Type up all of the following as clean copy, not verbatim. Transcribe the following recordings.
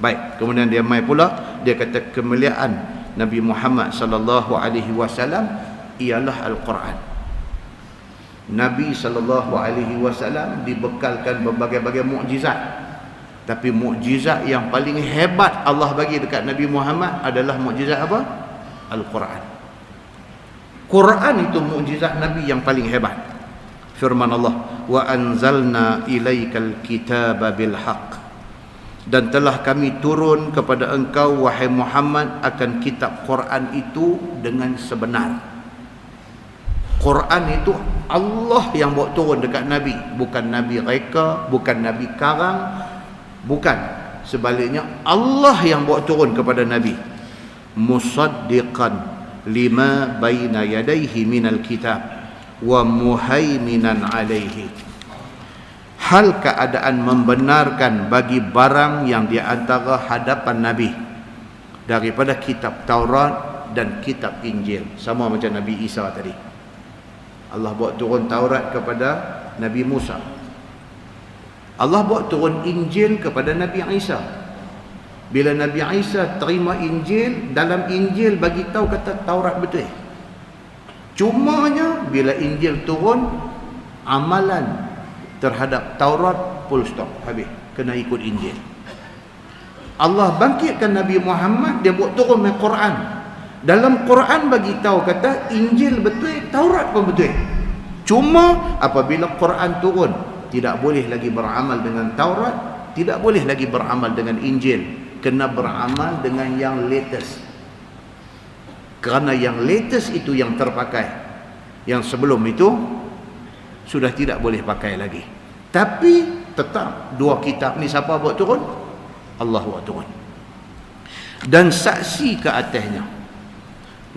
Baik, kemudian dia mai pula, dia kata kemuliaan Nabi Muhammad sallallahu alaihi wasallam ialah Al-Quran. Nabi sallallahu alaihi wasallam dibekalkan berbagai-bagai mukjizat. Tapi mukjizat yang paling hebat Allah bagi dekat Nabi Muhammad adalah mukjizat apa? Al-Quran. Quran itu mukjizat Nabi yang paling hebat. Firman Allah, wa anzalna ilaikal kitaba bil haqq, dan telah kami turun kepada engkau wahai Muhammad akan kitab Quran itu dengan sebenar. Quran itu Allah yang bawa turun dekat Nabi, bukan Nabi reka, bukan Nabi karang, bukan. Sebaliknya Allah yang bawa turun kepada Nabi. Musaddiqan lima baina yadayhi minal kitab wa muhaiminan alaihi. Hal keadaan membenarkan bagi barang yang di antara hadapan Nabi daripada kitab Taurat dan kitab Injil. Sama macam Nabi Isa tadi. Allah bawa turun Taurat kepada Nabi Musa. Allah bawa turun Injil kepada Nabi Isa. Bila Nabi Isa terima Injil, dalam Injil bagi tahu kata Taurat betul. Cumanya bila Injil turun, amalan terhadap Taurat full stop, habis, kena ikut Injil. Allah bangkitkan Nabi Muhammad, dia buat turun dengan Quran. Dalam Quran bagi tahu kata Injil betul, Taurat pun betul. Cuma apabila Quran turun, tidak boleh lagi beramal dengan Taurat, tidak boleh lagi beramal dengan Injil, kena beramal dengan yang latest. Kerana yang latest itu yang terpakai. Yang sebelum itu sudah tidak boleh pakai lagi. Tapi tetap dua kitab ni siapa buat turun? Allah buat turun. Dan saksi ke atasnya,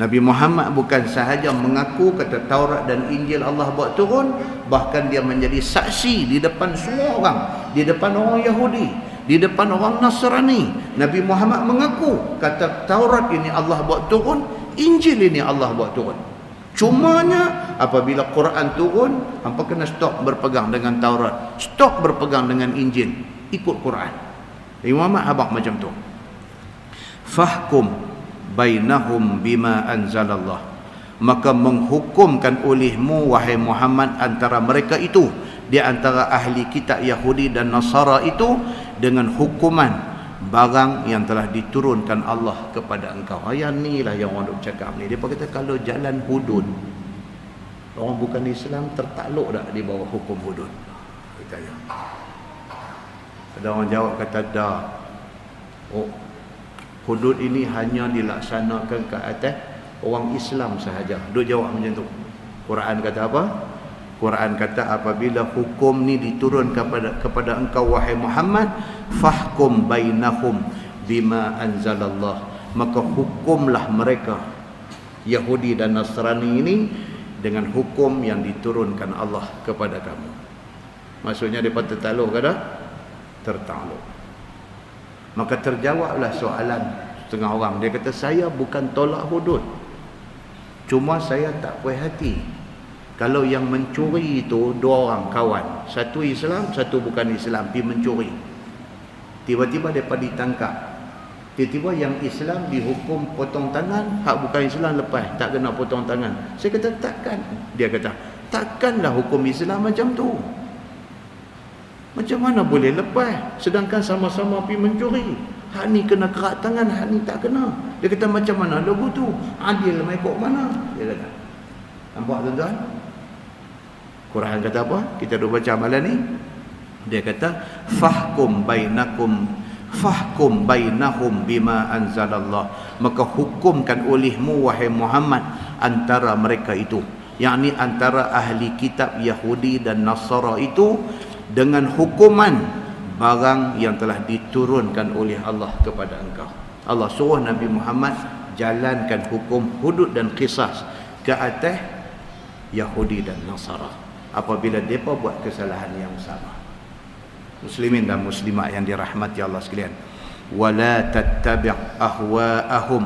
Nabi Muhammad bukan sahaja mengaku kata Taurat dan Injil Allah buat turun, bahkan dia menjadi saksi di depan semua orang, di depan orang Yahudi, di depan orang Nasrani. Nabi Muhammad mengaku kata Taurat ini Allah buat turun, Injil ini Allah buat turun. Cumanya apabila Quran turun, hampa kena stop berpegang dengan Taurat, stop berpegang dengan Injil, ikut Quran. Nabi Muhammad habaq macam tu. Fahkum bainahum bima anzalallah, maka menghukumkan olehmu wahai Muhammad antara mereka itu, di antara ahli kitab Yahudi dan Nasara itu, dengan hukuman barang yang telah diturunkan Allah kepada engkau. Ayat ni lah yang orang duk cakap ni. Dia kata kalau jalan hudud, orang bukan Islam tertakluk tak di bawah hukum hudud? Kita tanya. Ada orang jawab kata dah. Oh, hudud ini hanya dilaksanakan ke atas orang Islam sahaja. Duk jawab macam tu. Quran kata apa? Quran kata apabila hukum ni diturun kepada engkau wahai Muhammad, fahkum bainahum bima anzalallah, maka hukumlah mereka Yahudi dan Nasrani ini dengan hukum yang diturunkan Allah kepada kamu. Maksudnya mereka tertakluk ke tak? Tertakluk. Maka terjawablah soalan setengah orang. Dia kata saya bukan tolak hudud, cuma saya tak puas hati kalau yang mencuri itu dua orang kawan, satu Islam, satu bukan Islam, pergi mencuri. Tiba-tiba mereka ditangkap. Tiba-tiba yang Islam dihukum potong tangan, hak bukan Islam lepas, tak kena potong tangan. Saya kata takkan. Dia kata takkanlah hukum Islam macam tu. Macam mana boleh lepas sedangkan sama-sama pergi mencuri? Hak ni kena kerak tangan, hak ni tak kena. Dia kata macam mana lagu tu? Adil ikut mana? Dia kata. Nampak tuan-tuan? Quran kata apa? Kita dah baca malam ni. Dia kata fahkum bainahum bima anzalallah, maka hukumkan olehmu wahai Muhammad antara mereka itu, yakni antara ahli kitab Yahudi dan Nasara itu, dengan hukuman barang yang telah diturunkan oleh Allah kepada engkau. Allah suruh Nabi Muhammad jalankan hukum hudud dan qisas ke atas Yahudi dan Nasara apabila mereka buat kesalahan yang sama. Muslimin dan muslimat yang dirahmati Allah sekalian, wala tattabi' ahwa'ahum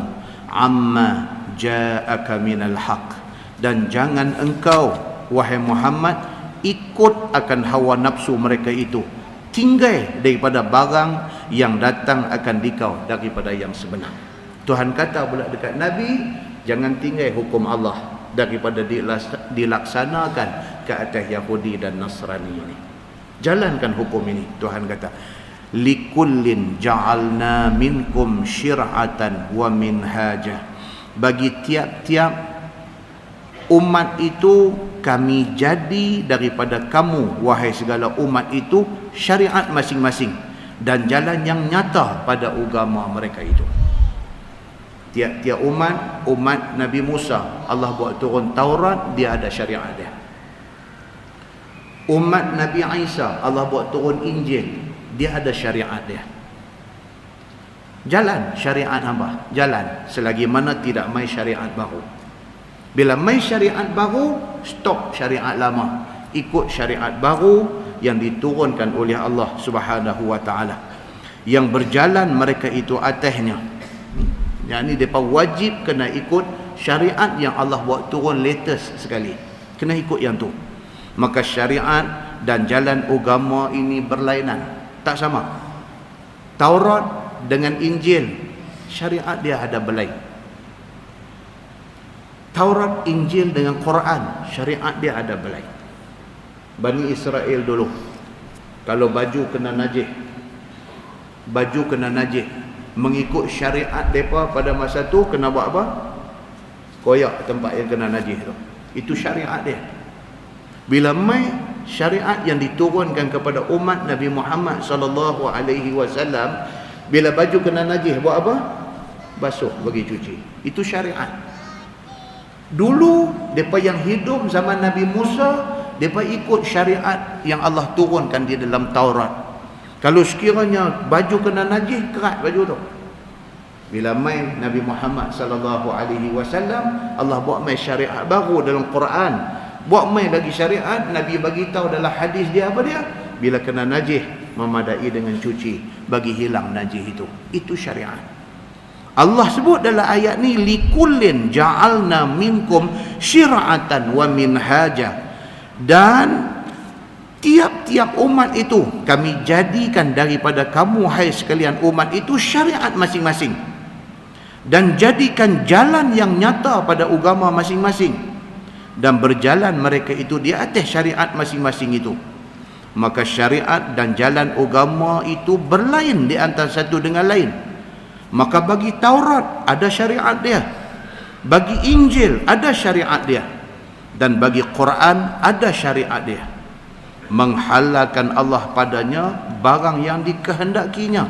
amma ja'aka minal haqq, dan jangan engkau wahai Muhammad ikut akan hawa nafsu mereka itu tinggal daripada barang yang datang akan dikau daripada yang sebenar. Tuhan kata pula dekat Nabi, jangan tinggal hukum Allah daripada dilaksanakan ke atas Yahudi dan Nasrani ini. Jalankan hukum ini. Tuhan kata, likullin ja'alna minkum syir'atan wa minhaja. Bagi tiap-tiap umat itu kami jadi daripada kamu, wahai segala umat itu, syariat masing-masing dan jalan yang nyata pada agama mereka itu. Tiap-tiap umat Nabi Musa, Allah buat turun Taurat, dia ada syariat dia. Umat Nabi Isa, Allah buat turun Injil, dia ada syariat dia. Jalan syariat hamba, jalan selagi mana tidak mai syariat baru. Bila mai syariat baru, stop syariat lama, ikut syariat baru yang diturunkan oleh Allah Subhanahu wa taala. Yang berjalan mereka itu atasnya. Yang ni depa wajib kena ikut syariat yang Allah buat turun latest sekali. Kena ikut yang tu. Maka syariat dan jalan agama ini berlainan, tak sama. Taurat dengan Injil, syariat dia ada belai. Taurat, Injil dengan Quran, syariat dia ada belai. Bani Israel dulu, kalau baju kena najis, mengikut syariat mereka pada masa tu kena buat apa? Koyak tempat yang kena najis tu. Itu syariat dia. Bila mai syariat yang diturunkan kepada umat Nabi Muhammad sallallahu alaihi wasallam, bila baju kena najis buat apa? Basuh, bagi cuci. Itu syariat. Dulu depa yang hidup zaman Nabi Musa, depa ikut syariat yang Allah turunkan di dalam Taurat. Kalau sekiranya baju kena najis, kerat baju tu. Bila mai Nabi Muhammad sallallahu alaihi wasallam, Allah buat mai syariat baru dalam Quran. Buat mai lagi syariat, Nabi bagi tahu dalam hadis dia apa dia? Bila kena najis, memadai dengan cuci bagi hilang najis itu. Itu syariat. Allah sebut dalam ayat ni, likullin ja'alna minkum syir'atan wa minhaja. Dan tiap-tiap umat itu kami jadikan daripada kamu, hai sekalian umat itu, syariat masing-masing dan jadikan jalan yang nyata pada agama masing-masing, dan berjalan mereka itu di atas syariat masing-masing itu. Maka syariat dan jalan agama itu berlain di antara satu dengan lain. Maka bagi Taurat ada syariat dia, bagi Injil ada syariat dia, dan bagi Quran ada syariat dia. Menghalalkan Allah padanya barang yang dikehendakinya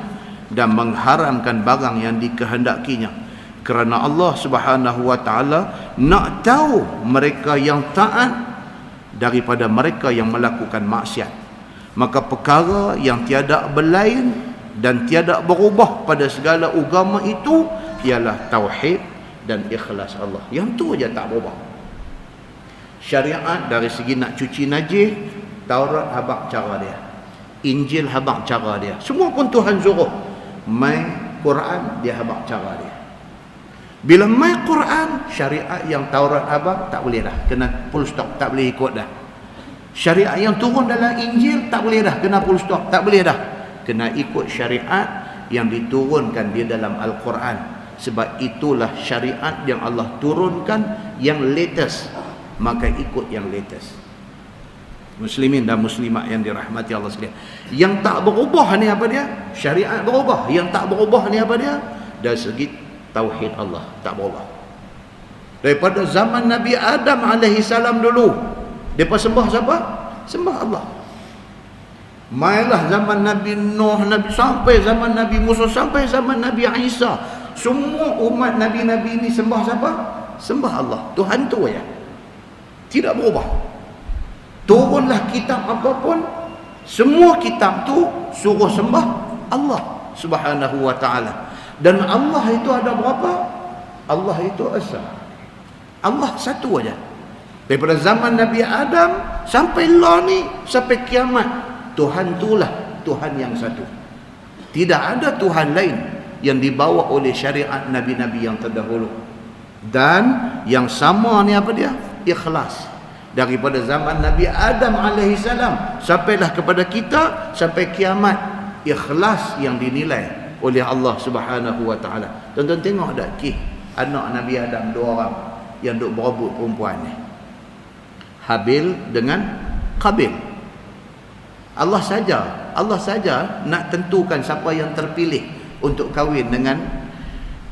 dan mengharamkan barang yang dikehendakinya. Kerana Allah Subhanahu wa taala nak tahu mereka yang taat daripada mereka yang melakukan maksiat. Maka perkara yang tiada berlain dan tiada berubah pada segala agama itu ialah tauhid dan ikhlas Allah. Yang tu aja tak berubah. Syariat dari segi nak cuci najis, Taurat habaq cara dia, Injil habaq cara dia, semua pun Tuhan suruh. Mai Quran dia habaq cara dia. Bila mai Quran, syariat yang Taurat habaq tak boleh dah, kena full stop, tak boleh ikut dah. Syariat yang turun dalam Injil tak boleh dah, kena full stop, tak boleh dah. Kena ikut syariat yang diturunkan di dalam Al-Quran. Sebab itulah syariat yang Allah turunkan yang latest. Maka ikut yang latest. Muslimin dan muslimat yang dirahmati Allah sekalian. Yang tak berubah ni apa dia? Syariat berubah. Yang tak berubah ni apa dia? Dari segi tauhid Allah tak berubah. Daripada zaman Nabi Adam AS dulu, mereka sembah siapa? Sembah Allah. Mailah zaman Nabi Nuh, sampai zaman Nabi Musa, sampai zaman Nabi Isa, semua umat Nabi-Nabi ini sembah siapa? Sembah Allah. Tuhan tu ya, tidak berubah. Turunlah kitab apapun, semua kitab tu suruh sembah Allah Subhanahu wa ta'ala. Dan Allah itu ada berapa? Allah itu esa. Allah satu aja. Daripada zaman Nabi Adam sampai lah ni, sampai kiamat, Tuhan itulah Tuhan yang satu. Tidak ada Tuhan lain yang dibawa oleh syariat Nabi-Nabi yang terdahulu. Dan yang sama ni apa dia? Ikhlas. daripada zaman Nabi Adam alaihissalam sampailah kepada kita sampai kiamat. Ikhlas yang dinilai oleh Allah Subhanahu wa taala. Tuan-tuan tengok tak anak Nabi Adam 2 orang yang duk berebut perempuan ni, Habil dengan Qabil. Allah saja nak tentukan siapa yang terpilih untuk kahwin dengan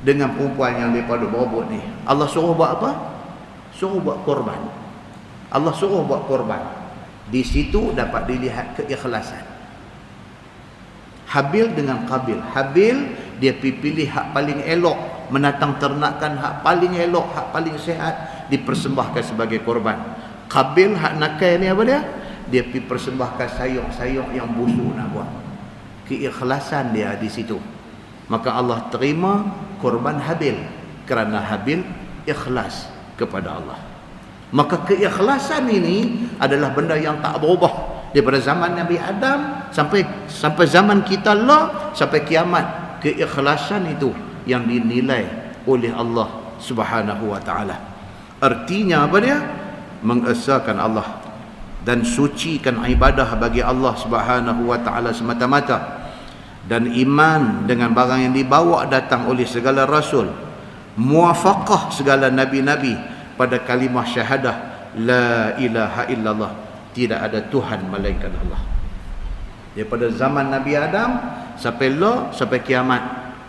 perempuan yang mereka duk berebut ni. Allah suruh buat apa? Suruh buat korban. Allah suruh buat korban. Di situ dapat dilihat keikhlasan. Habil dengan Qabil. Habil dia pilih hak paling elok, menatang ternakan hak paling elok, hak paling sihat, dipersembahkan sebagai korban. Qabil hak nakal ni apa dia? Dia persembahkan sayur-sayur yang busuk nak buat. Keikhlasan dia di situ. Maka Allah terima korban Habil kerana Habil ikhlas kepada Allah. Maka keikhlasan ini adalah benda yang tak berubah daripada zaman Nabi Adam sampai zaman kita lah, sampai kiamat. Keikhlasan itu yang dinilai oleh Allah Subhanahu wa taala. Artinya apa dia? Mengesahkan Allah dan sucikan ibadah bagi Allah Subhanahu wa taala semata-mata, dan iman dengan barang yang dibawa datang oleh segala rasul, muwafaqah segala nabi-nabi pada kalimah syahadah la ilaha illallah, tidak ada Tuhan melainkan Allah. Daripada zaman Nabi Adam sampai kiamat,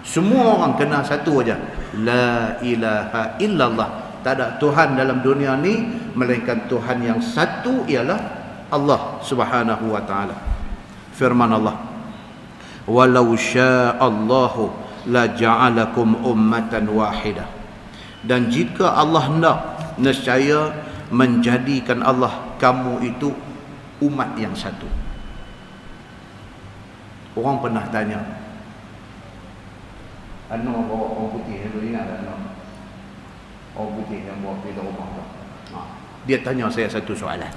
semua orang kena satu aja, la ilaha illallah. Tak ada Tuhan dalam dunia ni melainkan Tuhan yang satu, ialah Allah Subhanahu wa taala. Firman Allah, walau sya'allahu la ja'alakum ummatan wahidah. Dan jika Allah hendak, nescaya menjadikan Allah kamu itu umat yang satu. Orang pernah tanya, Anwar bawa orang putih, lu ingat tak Anwar? Orang putih yang bawa pergi rumah tu. Dia tanya saya satu soalan.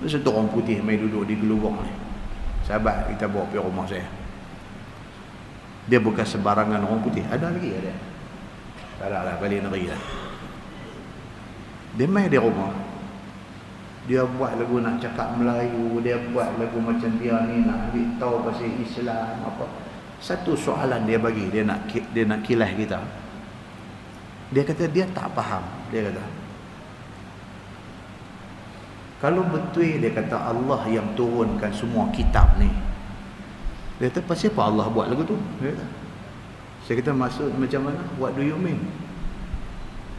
Satu orang putih main duduk di gelubang ni. Sahabat kita bawa pergi rumah saya. Dia bukan sembarangan orang putih. Ada lagi ada. Tak ada lah, balik negeri lah. Dia main di rumah. Dia buat lagu nak cakap Melayu, dia buat lagu macam dia ni nak ambil tahu pasal Islam apa. Satu soalan dia bagi, dia nak kilas kita. Dia kata dia tak faham. Dia kata, kalau betul dia kata Allah yang turunkan semua kitab ni, dia kata pasal apa Allah buat lagu tu? Dia kata. Saya kata maksud macam mana? What do you mean?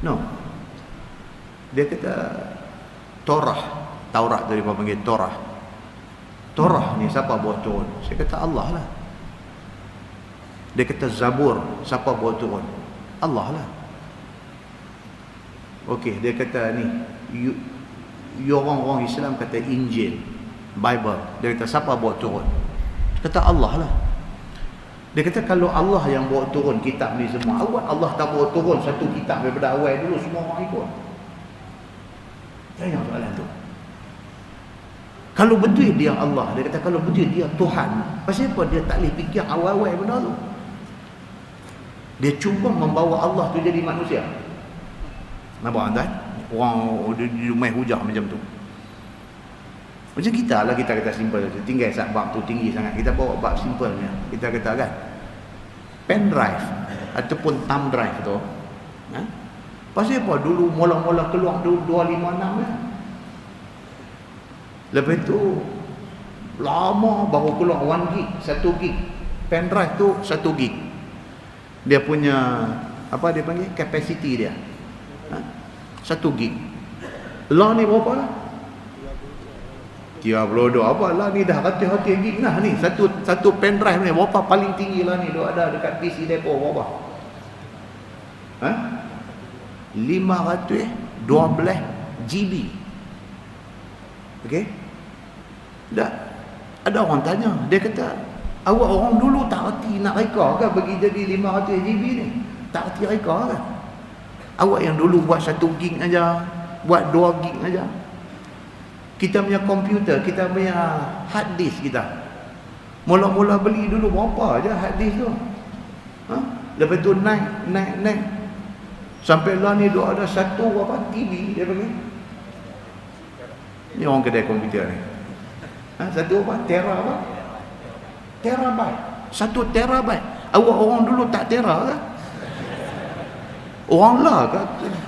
No. Dia kata Taurat tu dia panggil Torah. Torah ni siapa buat turun? Saya kata Allah lah. Dia kata Zabur, siapa buat turun? Allah lah. Okey, dia kata ni, you orang-orang Islam kata Injil, Bible. Dia kata siapa buat turun? Dia kata Allah lah. Dia kata kalau Allah yang bawa turun kitab ni semua, Allah tak bawa turun satu kitab daripada awal dulu semua orang ikut. Tanya soalan tu. Kalau betul dia Allah, dia kata kalau betul dia Tuhan, pasal apa dia tak boleh fikir awal-awal benda tu? Dia cuba membawa Allah tu jadi manusia. Nampak tuan? Orang dia main hujah macam tu. Macam kita lah, kita kata simple saja. Tinggal bab tu tinggi sangat, kita bawa bab simplenya. Kita kata kan, pen drive ataupun thumb drive tu, pasal apa dulu mula-mula keluar 256 kan? Lepas tu lama baru keluar 1 gig, 1 gig. Pen drive tu 1 gig. Dia punya apa dia panggil, capacity dia 1 gig. Lah ni berapa lah? 32 apa lah ni, dah ratus-ratus gig lah ni. Satu pen drive ni berapa paling tinggi lah ni, dia ada dekat PC depo berapa? 512 GB. Okey? Dah ada orang tanya, dia kata, awak orang dulu tak reti nak reka ke bagi jadi 500 GB ni? Tak reti reka ke? Awak yang dulu buat 1 gig aja, buat 2 gig aja. Kita punya komputer, kita punya hard disk kita, mula-mula beli dulu berapa aja hard disk tu. Lepas tu naik sampai lah ni dia ada satu apa TV dia panggil Ni orang kedai komputer ni. Satu apa? Terabyte. 1 terabyte. Awak orang dulu tak tera ke? Orang lah ke?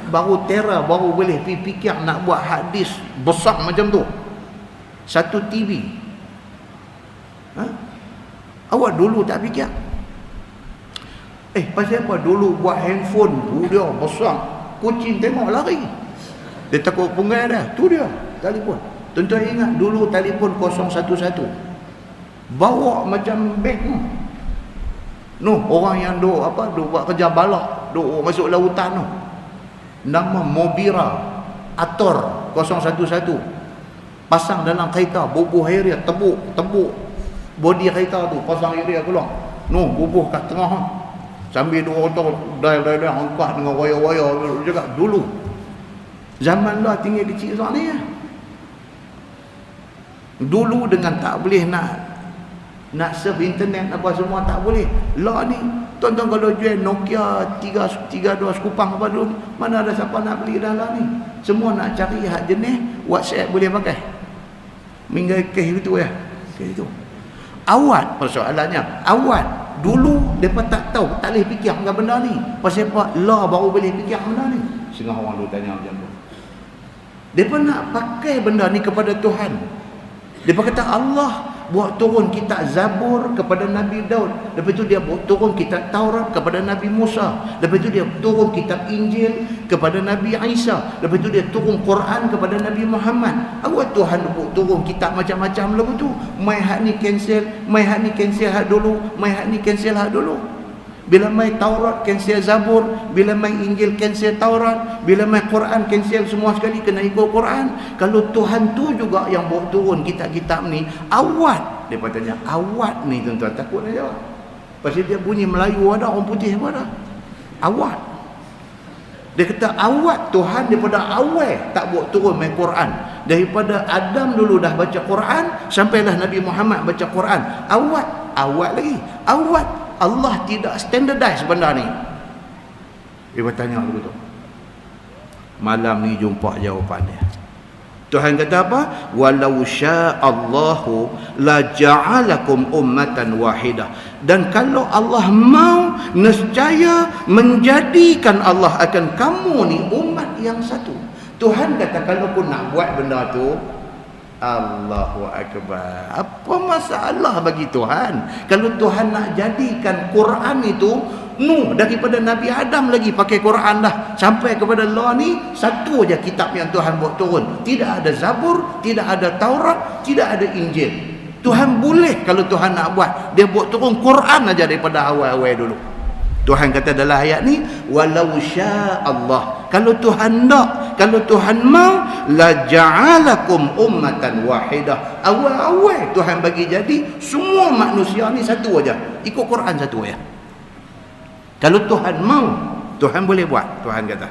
Baru tera, baru boleh fikir nak buat hadis besar macam tu. 1 TV. Awak dulu tak fikir? Pasal apa dulu buat handphone tu dia besar. Kucing tengok lari. Dia takut punggai dah. Tu dia, telefon. Tuan-tuan ingat dulu telefon 011. Bawa macam beg tu. Orang yang duk buat kerja balak, duk masuk lautan tu. Nama Mobira Ator 011. Pasang dalam kereta, bubuh air dia, tebuk bodi kereta tu, pasang air dia keluar. Bubuh kat tengah. Sambil dua orang dah angkat dengan waya-waya juga dulu. Zaman lah tinggal kecil sana ni. Dulu dengan tak boleh nak surf internet apa semua tak boleh. Lah ni tuan-tuan kalau jual Nokia 32 kupang apa dulu, mana ada siapa nak beli dah lah ni. Semua nak cari hak jenis WhatsApp boleh pakai. Minggu kes itu ya. Kes itu. Awat persoalannya. Awat dulu mereka tak tahu, tak boleh fikir dengan benda ni. Pasal apa? Lah baru boleh fikir benda ni. Setengah orang dulu tanya macam tu. Mereka nak pakai benda ni kepada Tuhan. Mereka kata Allah buat turun kitab Zabur kepada Nabi Daud. Lepas tu dia buat turun kitab Taurat kepada Nabi Musa. Lepas tu dia turun kitab Injil kepada Nabi Isa. Lepas tu dia turun Quran kepada Nabi Muhammad. Awak Tuhan buat turun kitab macam-macam lepas tu. Mai hak ni cancel, mai hak ni cancel hak dulu, mai hak ni cancel hak dulu. Bila mai Taurat cancel Zabur, bila mai Injil cancel Taurat, bila mai Quran cancel semua sekali, kena ikut Quran. Kalau Tuhan tu juga yang bawa turun kitab-kitab ni, awat. Dia tanya, awat ni tuan-tuan takut dia jawab. Pasal dia bunyi Melayu ada, orang putih pun ada. Awat. Dia kata awat Tuhan daripada awal tak bawa turun mai Quran. Daripada Adam dulu dah baca Quran, sampailah Nabi Muhammad baca Quran. Awat lagi. Awat. Allah tidak standardize benda ni. Dia bertanya begitu. Malam ni jumpa jawapan dia. Tuhan kata apa? Walau sya'allahu la ja'alakum ummatan wahidah. Dan kalau Allah mau, nescaya menjadikan Allah akan kamu ni umat yang satu. Tuhan kata kalau pun nak buat benda tu, Allahu Akbar. Apa masalah bagi Tuhan? Kalau Tuhan nak jadikan Quran itu daripada Nabi Adam lagi pakai Quran dah sampai kepada Allah ni, satu aja kitab yang Tuhan buat turun. Tidak ada Zabur, tidak ada Taurat, tidak ada Injil. Tuhan boleh kalau Tuhan nak buat, dia buat turun Quran aja daripada awal-awal dulu. Tuhan kata dalam ayat ni, walau sya'allah, kalau Tuhan nak, kalau Tuhan mau, la ja'alakum ummatan wahidah. Awal-awal Tuhan bagi jadi semua manusia ni satu aja, ikut Quran satu aja. Kalau Tuhan mau, Tuhan boleh buat. Tuhan kata,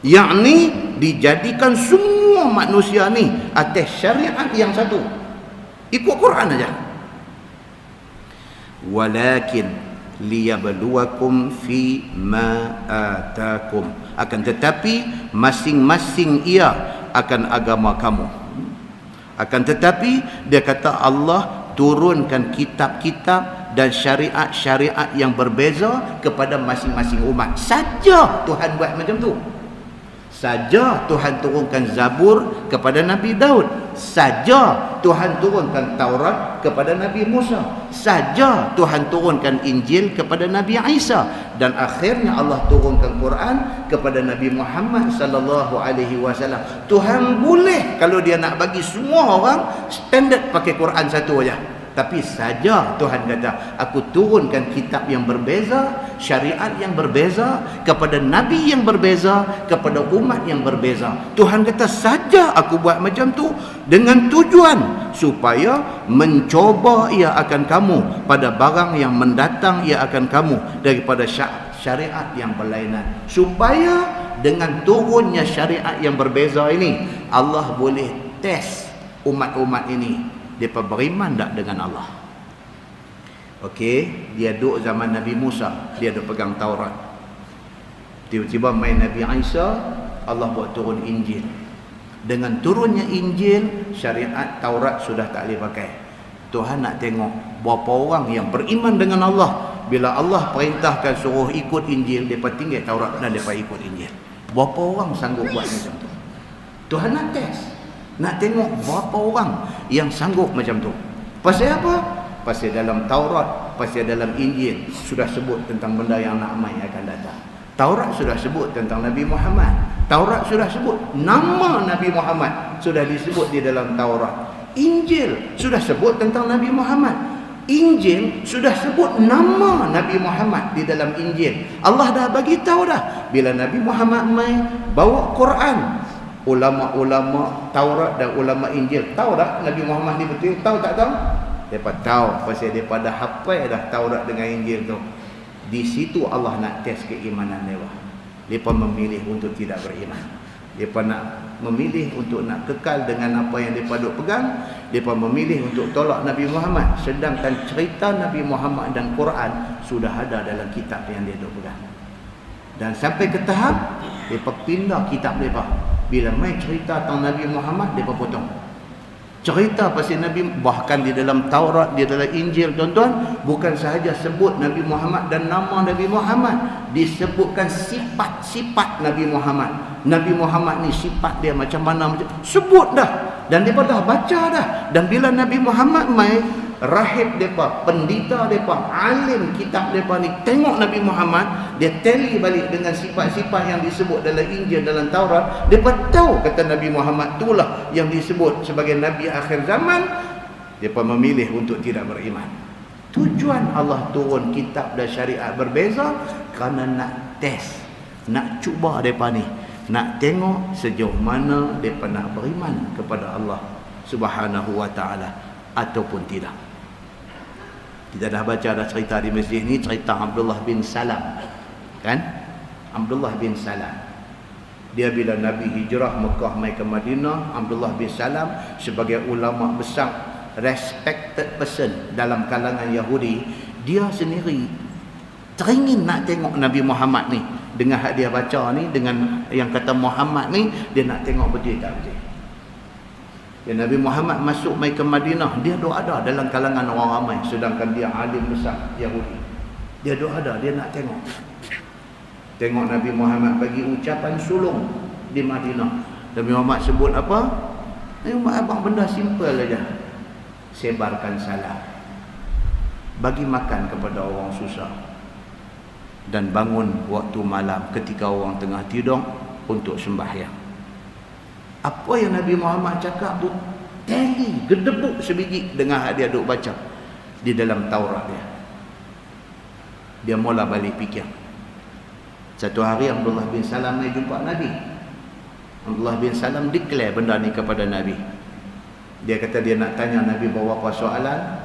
yakni dijadikan semua manusia ni atas syariat yang satu, ikut Quran aja. Walakin liyabluwakum fi ma atakum, akan tetapi masing-masing ia akan agama kamu. Akan tetapi dia kata Allah turunkan kitab-kitab dan syariat-syariat yang berbeza kepada masing-masing umat. Saja Tuhan buat macam tu. Saja Tuhan turunkan Zabur kepada Nabi Daud. Saja Tuhan turunkan Taurat kepada Nabi Musa. Saja Tuhan turunkan Injil kepada Nabi Isa. Dan akhirnya Allah turunkan Quran kepada Nabi Muhammad sallallahu alaihi wasallam. Tuhan boleh kalau dia nak bagi semua orang standard pakai Quran satu aja. Tapi saja Tuhan kata, aku turunkan kitab yang berbeza, syariat yang berbeza, kepada Nabi yang berbeza, kepada umat yang berbeza. Tuhan kata saja aku buat macam tu dengan tujuan supaya mencoba ia akan kamu pada barang yang mendatang ia akan kamu daripada syariat yang berlainan. Supaya dengan turunnya syariat yang berbeza ini, Allah boleh test umat-umat ini. Dia beriman tak dengan Allah? Okey, dia duduk zaman Nabi Musa, dia duduk pegang Taurat. Tiba-tiba main Nabi Isa, Allah buat turun Injil. Dengan turunnya Injil, syariat Taurat sudah tak boleh pakai. Tuhan nak tengok berapa orang yang beriman dengan Allah. Bila Allah perintahkan suruh ikut Injil, mereka tinggal Taurat dan mereka ikut Injil. Berapa orang sanggup buat macam tu? Tuhan nak test, nak tengok berapa orang yang sanggup macam tu. Pasal apa? Pasal dalam Taurat, pasal dalam Injil sudah sebut tentang benda yang nak mai akan datang. Taurat sudah sebut tentang Nabi Muhammad. Taurat sudah sebut nama Nabi Muhammad, sudah disebut di dalam Taurat. Injil sudah sebut tentang Nabi Muhammad. Injil sudah sebut nama Nabi Muhammad di dalam Injil. Allah dah bagi tahu dah bila Nabi Muhammad mai bawa Quran. Ulama-ulama Taurat dan ulama Injil tahu tak Nabi Muhammad ni betul? Tahu tak tahu? Mereka tahu pasal mereka dah hafal dah Taurat dengan Injil tu. Di situ Allah nak test keimanan mereka. Mereka memilih untuk tidak beriman. Mereka nak memilih untuk nak kekal dengan apa yang mereka duk pegang. Mereka memilih untuk tolak Nabi Muhammad. Sedangkan cerita Nabi Muhammad dan Quran sudah ada dalam kitab yang dia duk pegang. Dan sampai ke tahap mereka pindah kitab mereka. Bila mai cerita tentang Nabi Muhammad, mereka potong. Cerita pasal Nabi, bahkan di dalam Taurat, di dalam Injil tuan-tuan, bukan sahaja sebut Nabi Muhammad dan nama Nabi Muhammad, disebutkan sifat-sifat Nabi Muhammad. Nabi Muhammad ni sifat dia macam mana, sebut dah. Dan mereka dah baca dah. Dan bila Nabi Muhammad mai, rahib mereka, pendeta mereka, alim kitab mereka ni tengok Nabi Muhammad, dia tally balik dengan sifat-sifat yang disebut dalam Injil, dalam Taurat. Mereka tahu kata Nabi Muhammad itulah yang disebut sebagai Nabi akhir zaman. Mereka memilih untuk tidak beriman. Tujuan Allah turun kitab dan syariat berbeza kerana nak test, nak cuba mereka ni, nak tengok sejauh mana mereka nak beriman kepada Allah Subhanahu wa ta'ala ataupun tidak. Kita dah baca dah cerita di masjid ni, cerita Abdullah bin Salam. Kan? Abdullah bin Salam. Dia bila Nabi hijrah Mekah mai ke Madinah, Abdullah bin Salam sebagai ulama besar, respected person dalam kalangan Yahudi, dia sendiri teringin nak tengok Nabi Muhammad ni. Dengan hak dia baca ni, dengan yang kata Muhammad ni, dia nak tengok betul tak betul. Ya, Nabi Muhammad masuk mai ke Madinah, dia duk ada dalam kalangan orang ramai, sedangkan dia alim besar Yahudi. Dia duk ada, dia nak tengok. Tengok Nabi Muhammad bagi ucapan sulung di Madinah. Nabi Muhammad sebut apa? Nabi Muhammad abang benda simple aja. Sebarkan salam. Bagi makan kepada orang susah. Dan bangun waktu malam ketika orang tengah tidur untuk sembahyang. Apa yang Nabi Muhammad cakap tu tally, gedebuk sebiji dengan dia duk baca di dalam Taurat dia. Dia mula balik fikir. Satu hari Abdullah bin Salam ni jumpa Nabi. Abdullah bin Salam declare benda ni kepada Nabi. Dia kata dia nak tanya Nabi beberapa soalan.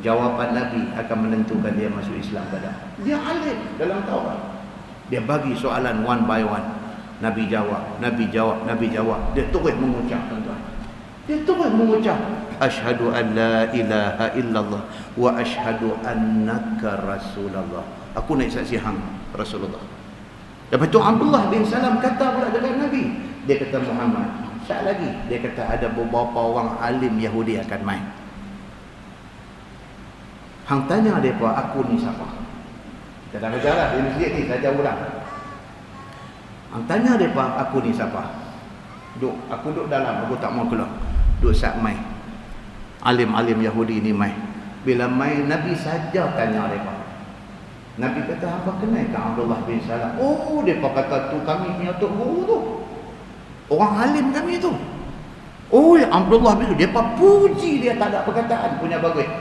Jawapan Nabi akan menentukan dia masuk Islam pada. Dia alim dalam Taurat. Dia bagi soalan one by one. Nabi jawab, Nabi jawab, Nabi jawab. Dia terus mengucap tuan-tuan. Dia terus mengucap, asyhadu an la ilaha illallah wa asyhadu annaka rasulullah. Aku naik saksi hang Rasulullah. Lepas tu Abdullah bin Salam kata pula dengan Nabi. Dia kata Muhammad, sekali lagi dia kata ada beberapa orang alim Yahudi akan main. Hang tanya mereka, aku ni siapa? Kita dah berjalan di masjid ni, saya ulang. Hang tanya mereka, aku ni siapa? Aku duduk dalam, aku tak mau keluar. Duduk sat mai. Alim-alim Yahudi ni mai. Bila mai, Nabi saja tanya mereka. Nabi kata, apa kenal kan Abdullah bin Salam? Oh, mereka kata tu kami punya tok guru tu. Orang alim kami tu. Oh, Abdullah bin Salam, mereka puji dia tak ada perkataan punya bagus.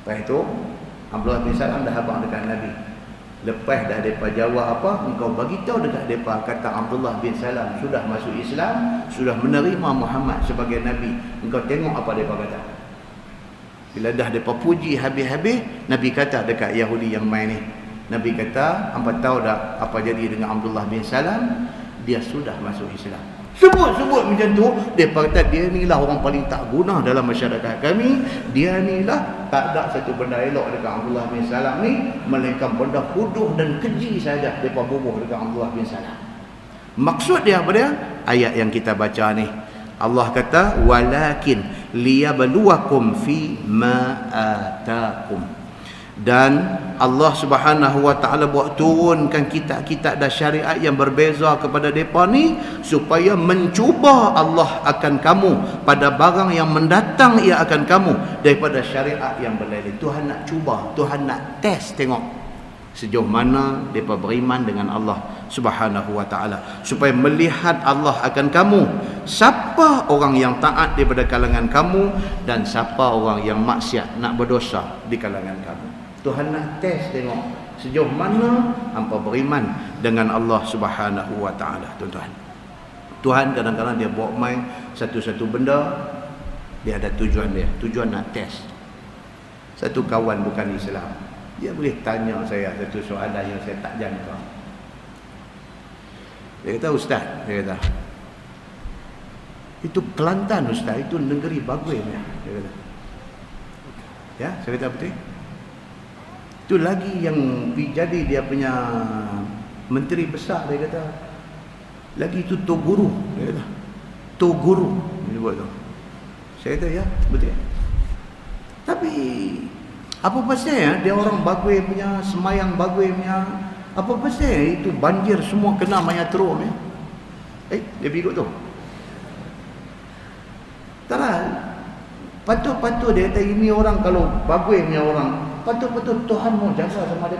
Lepas itu Abdullah bin Salam dah habaq dekat Nabi. Lepas dah mereka jawab apa, engkau bagi tahu dekat mereka, kata Abdullah bin Salam sudah masuk Islam, sudah menerima Muhammad sebagai Nabi. Engkau tengok apa mereka kata. Bila dah mereka puji habis-habis, Nabi kata dekat Yahudi yang main ni, Nabi kata, hampa tahu tak apa jadi dengan Abdullah bin Salam? Dia sudah masuk Islam. Sebut-sebut macam tu, dia kata dia ni lah orang paling tak guna dalam masyarakat kami. Dia ni lah tak ada satu benda elok dekat Abdullah bin Salam ni, melainkan benda huduh dan keji saja mereka bubuh dekat Abdullah bin Salam. Maksud dia apa dia? Ayat yang kita baca ni. Allah kata walakin liyabluwakum fi ma atakum. Dan Allah Subhanahu wa taala buat turunkan kitab-kitab dan syariat yang berbeza kepada depa ni supaya mencuba Allah akan kamu pada barang yang mendatang ia akan kamu daripada syariat yang berlain. Tuhan nak cuba, Tuhan nak test tengok sejauh mana depa beriman dengan Allah Subhanahu wa taala supaya melihat Allah akan kamu, siapa orang yang taat daripada kalangan kamu dan siapa orang yang maksiat nak berdosa di kalangan kamu. Tuhan nak test tengok sejauh mana hangpa beriman dengan Allah Subhanahu wa taala, tuan-tuan. Tuhan kadang-kadang dia buat main satu-satu benda, dia ada tujuan dia. Tujuan nak test. Satu kawan bukan Islam, dia boleh tanya saya satu soalan yang saya tak jangka. Dia kata, "Ustaz," dia kata, "itu Kelantan Ustaz, itu negeri bagus ya." Dia kata. Ya, saya kata betul. Itu lagi yang jadi dia punya menteri besar, dia kata. Lagi itu Tok Guru, dia kata. Tok Guru dia buat tu. Saya kata ya, betul. Tapi apa pasal ya, dia orang bagus punya, semayang bagus punya, apa pasal itu banjir semua kena mayat teruk ya? Dia bigot tu. Taral. Patut-patut dia kata ini orang kalau bagus punya orang, patut-patut Tuhan mau jaga sama dia.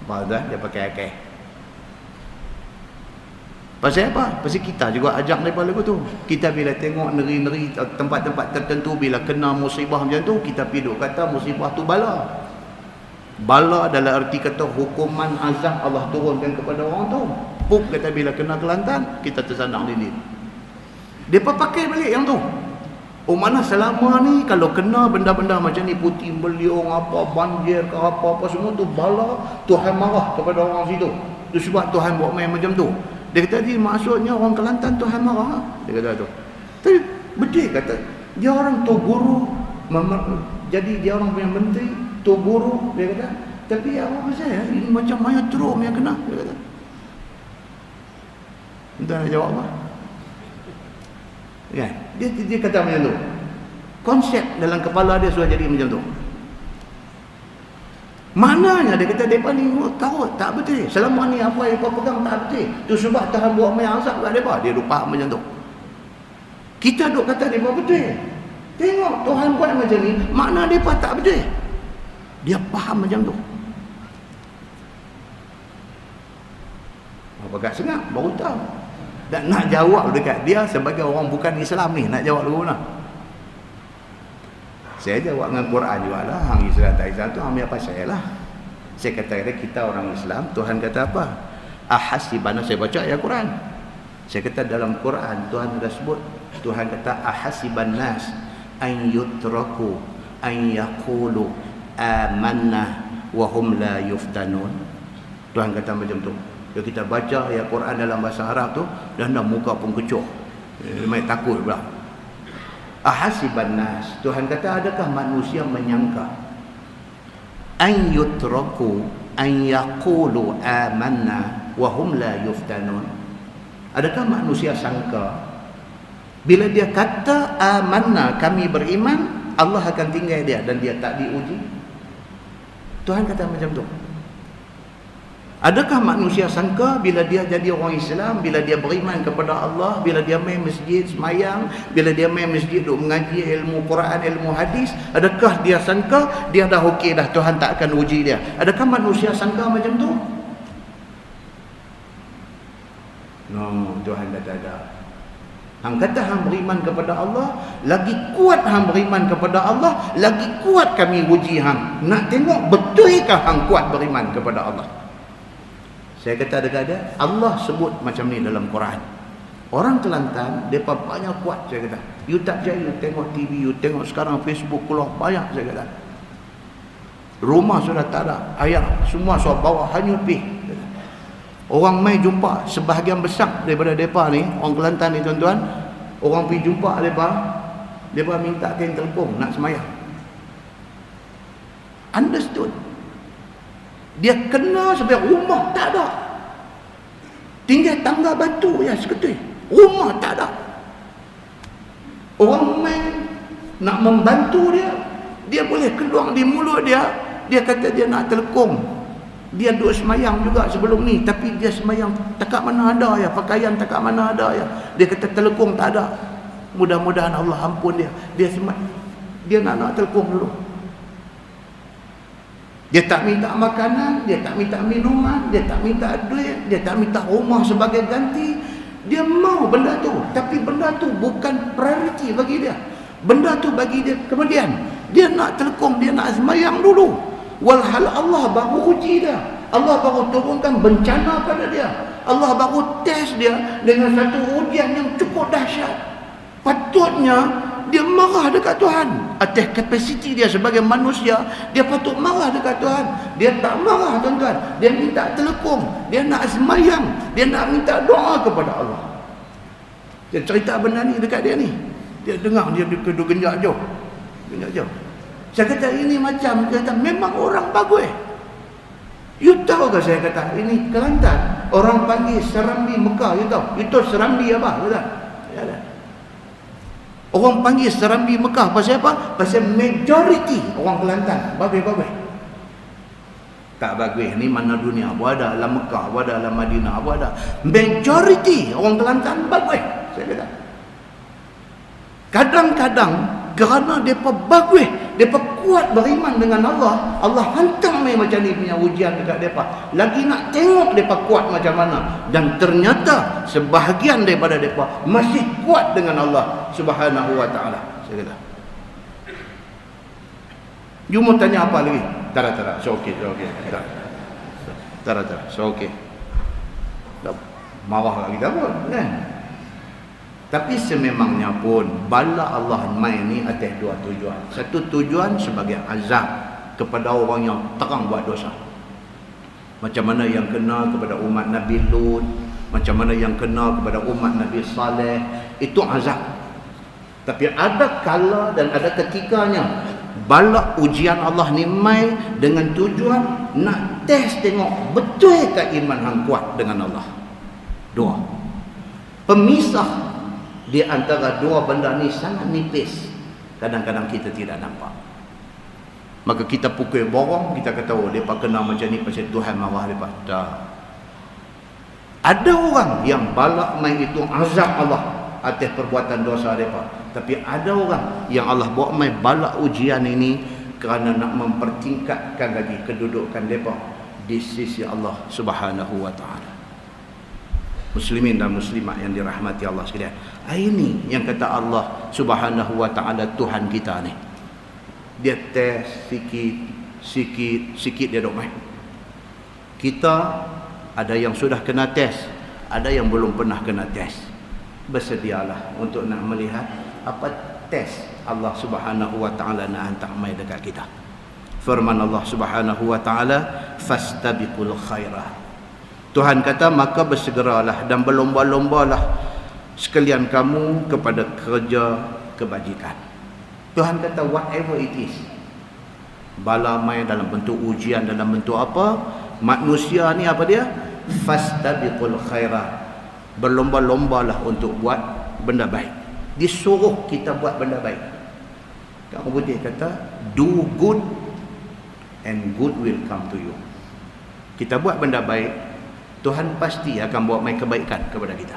Badan dia pakai akal. Pasal apa? Pasal kita juga ajak mereka lagu tu. Kita bila tengok negeri-negeri tempat-tempat tertentu bila kena musibah macam tu, kita piduk kata musibah tu bala. Bala dalam arti kata hukuman azab Allah turunkan kepada orang tu. Pup kata bila kena Kelantan, kita tersanang dinding. Depa pakai balik yang tu. Oh mana selama ni kalau kena benda-benda macam ni, putih beliung apa, banjir ke apa-apa semua tu bala, Tuhan marah kepada orang situ. Itu sebab Tuhan buat main macam tu. Dia kata dia maksudnya orang Kelantan Tuhan marah. Dia kata tu. Tapi betul kata dia orang Tok Guru, jadi dia orang punya menteri, Tok Guru, dia kata. Tapi apa pasal ya? Ini macam mayat teruk yang kena, dia kata. Entah nak jawab apa. Ya, dia kata macam tu. Konsep dalam kepala dia sudah jadi macam tu. Maknanya dia kata depa ni tahu tak betul. Selama ni apa yang kau pegang tak betul. Tu sebab Tuhan buat main azab kat depa. Dia duk faham macam tu. Kita duk kata depa betul. Tengok Tuhan buat macam ni, makna depa tak betul. Dia faham macam tu. Apa kat sengak baru tahu. Dan nak jawab dekat dia sebagai orang bukan Islam ni, nak jawab dulu lah. Saya jawab dengan Quran juga lah. Hang Islam tak Islam tu ambil apa saya lah. Saya kata kita orang Islam, Tuhan kata apa? Ahasibana, saya baca ayat Quran. Saya kata dalam Quran Tuhan dah sebut, Tuhan kata ahasiban nas an yutraku an yaqulu amanna wa hum la yuftanun. Tuhan kata macam tu. Kalau kita baca ayat Quran dalam bahasa Arab tu, dan dah muka pun kecoh. Memang takut pula. Ahasiban nas. Tuhan kata adakah manusia menyangka an yutraku an yaqulu amanna wa hum la yuftanun. Adakah manusia sangka bila dia kata amanna, kami beriman, Allah akan tinggal dia dan dia tak diuji? Tuhan kata macam tu. Adakah manusia sangka bila dia jadi orang Islam, bila dia beriman kepada Allah, bila dia main masjid semayang, bila dia main masjid duk mengaji ilmu Quran, ilmu hadis, adakah dia sangka dia dah okey dah, Tuhan tak akan uji dia? Adakah manusia sangka macam tu? No, Tuhan dah tak ada. Hang kata hang beriman kepada Allah, lagi kuat hang beriman kepada Allah, lagi kuat kami uji hang. Nak tengok betulkah hang kuat beriman kepada Allah? Saya kata dekat dia, Allah sebut macam ni dalam Quran. Orang Kelantan, mereka banyak kuat, saya kata. You tak percaya, you tengok TV, you tengok sekarang Facebook keluar banyak, saya kata. Rumah sudah tak ada, ayah semua sudah bawa hanyut pi. Orang mai jumpa, sebahagian besar daripada mereka ni, orang Kelantan ni tuan-tuan, orang pergi jumpa mereka minta kain telpung nak semayang. Understood? Dia kena sampai rumah tak ada. Tinggal tangga batu ya seketui. Rumah tak ada. Orang main nak membantu dia, dia boleh keluar di mulut dia, dia kata dia nak telekong. Dia duduk semayang juga sebelum ni, tapi dia semayang takat mana ada ya, pakaian takat mana ada ya. Dia kata telekong tak ada. Mudah-mudahan Allah ampun dia. Dia nak telekong dulu. Dia tak minta makanan, dia tak minta minuman, dia tak minta duit, dia tak minta rumah sebagai ganti. Dia mau benda tu, tapi benda tu bukan priority bagi dia. Benda tu bagi dia kemudian. Dia nak telekong, dia nak semayang dulu. Walhal Allah baru uji dia. Allah baru turunkan bencana pada dia. Allah baru test dia dengan satu ujian yang cukup dahsyat. Patutnya dia marah dekat Tuhan atas kapasiti dia sebagai manusia. Dia patut marah dekat Tuhan. Dia tak marah, tuan-tuan. Dia minta telekong, dia nak semayang, dia nak minta doa kepada Allah. Dia cerita benda ni dekat dia ni. Dia dengar, dia genjak jauh. Saya kata ini macam, dia kata memang orang bagus. You tahu ke saya kata ini Kelantan, orang panggil Serambi Mekah, you tahu? Itu Serambi apa? Kata. Ya dah. Orang panggil Serambi Mekah pasal apa? Pasal majority orang Kelantan bagus. Tak bagus ni mana dunia apa ada, dalam Mekah apa ada, dalam Madinah apa ada. Majority orang Kelantan bagus. Saya kata. Kadang-kadang kerana mereka bagus, mereka kuat beriman dengan Allah, Allah hantar main macam ni punya ujian dekat mereka. Lagi nak tengok mereka kuat macam mana. Dan ternyata sebahagian daripada mereka masih kuat dengan Allah Subhanahu wa ta'ala. Saya kata, you mau tanya apa lagi? Tak. So okey. Tak. So okey. Marah lagi tak pun kan? Tapi sememangnya pun bala Allah main ni atas dua tujuan. Satu tujuan sebagai azab kepada orang yang terang buat dosa. Macam mana yang kena kepada umat Nabi Lut, macam mana yang kena kepada umat Nabi Saleh, itu azab. Tapi ada kala dan ada ketikanya bala ujian Allah ni mai dengan tujuan nak test tengok betul ke iman hang kuat dengan Allah. Dua. Pemisah di antara dua benda ni sangat nipis. Kadang-kadang kita tidak nampak. Maka kita pukul borong, kita kata oh mereka kena macam ni pasal Tuhan marah mereka. Tak. Ada orang yang balak main itu azab Allah atas perbuatan dosa mereka. Tapi ada orang yang Allah bawa main balak ujian ini kerana nak mempertingkatkan lagi kedudukan mereka di sisi Allah Subhanahu wa ta'ala. Muslimin dan muslimat yang dirahmati Allah sekalian. Ini yang kata Allah Subhanahu wa ta'ala Tuhan kita ni. Dia test sikit dia dok main. Kita ada yang sudah kena test, ada yang belum pernah kena test. Bersedialah untuk nak melihat apa test Allah Subhanahu wa ta'ala nak hantar mai dekat kita. Firman Allah Subhanahu wa ta'ala, fastabiqul khairat. Tuhan kata, maka bersegeralah dan berlomba-lombalah sekalian kamu kepada kerja kebajikan. Tuhan kata, whatever it is. Bala mai dalam bentuk ujian, dalam bentuk apa? Manusia ni apa dia? Fastabiqul khairat. Berlomba-lombalah untuk buat benda baik. Disuruh kita buat benda baik. Kak Putih kata, do good and good will come to you. Kita buat benda baik, Tuhan pasti akan buat main kebaikan kepada kita.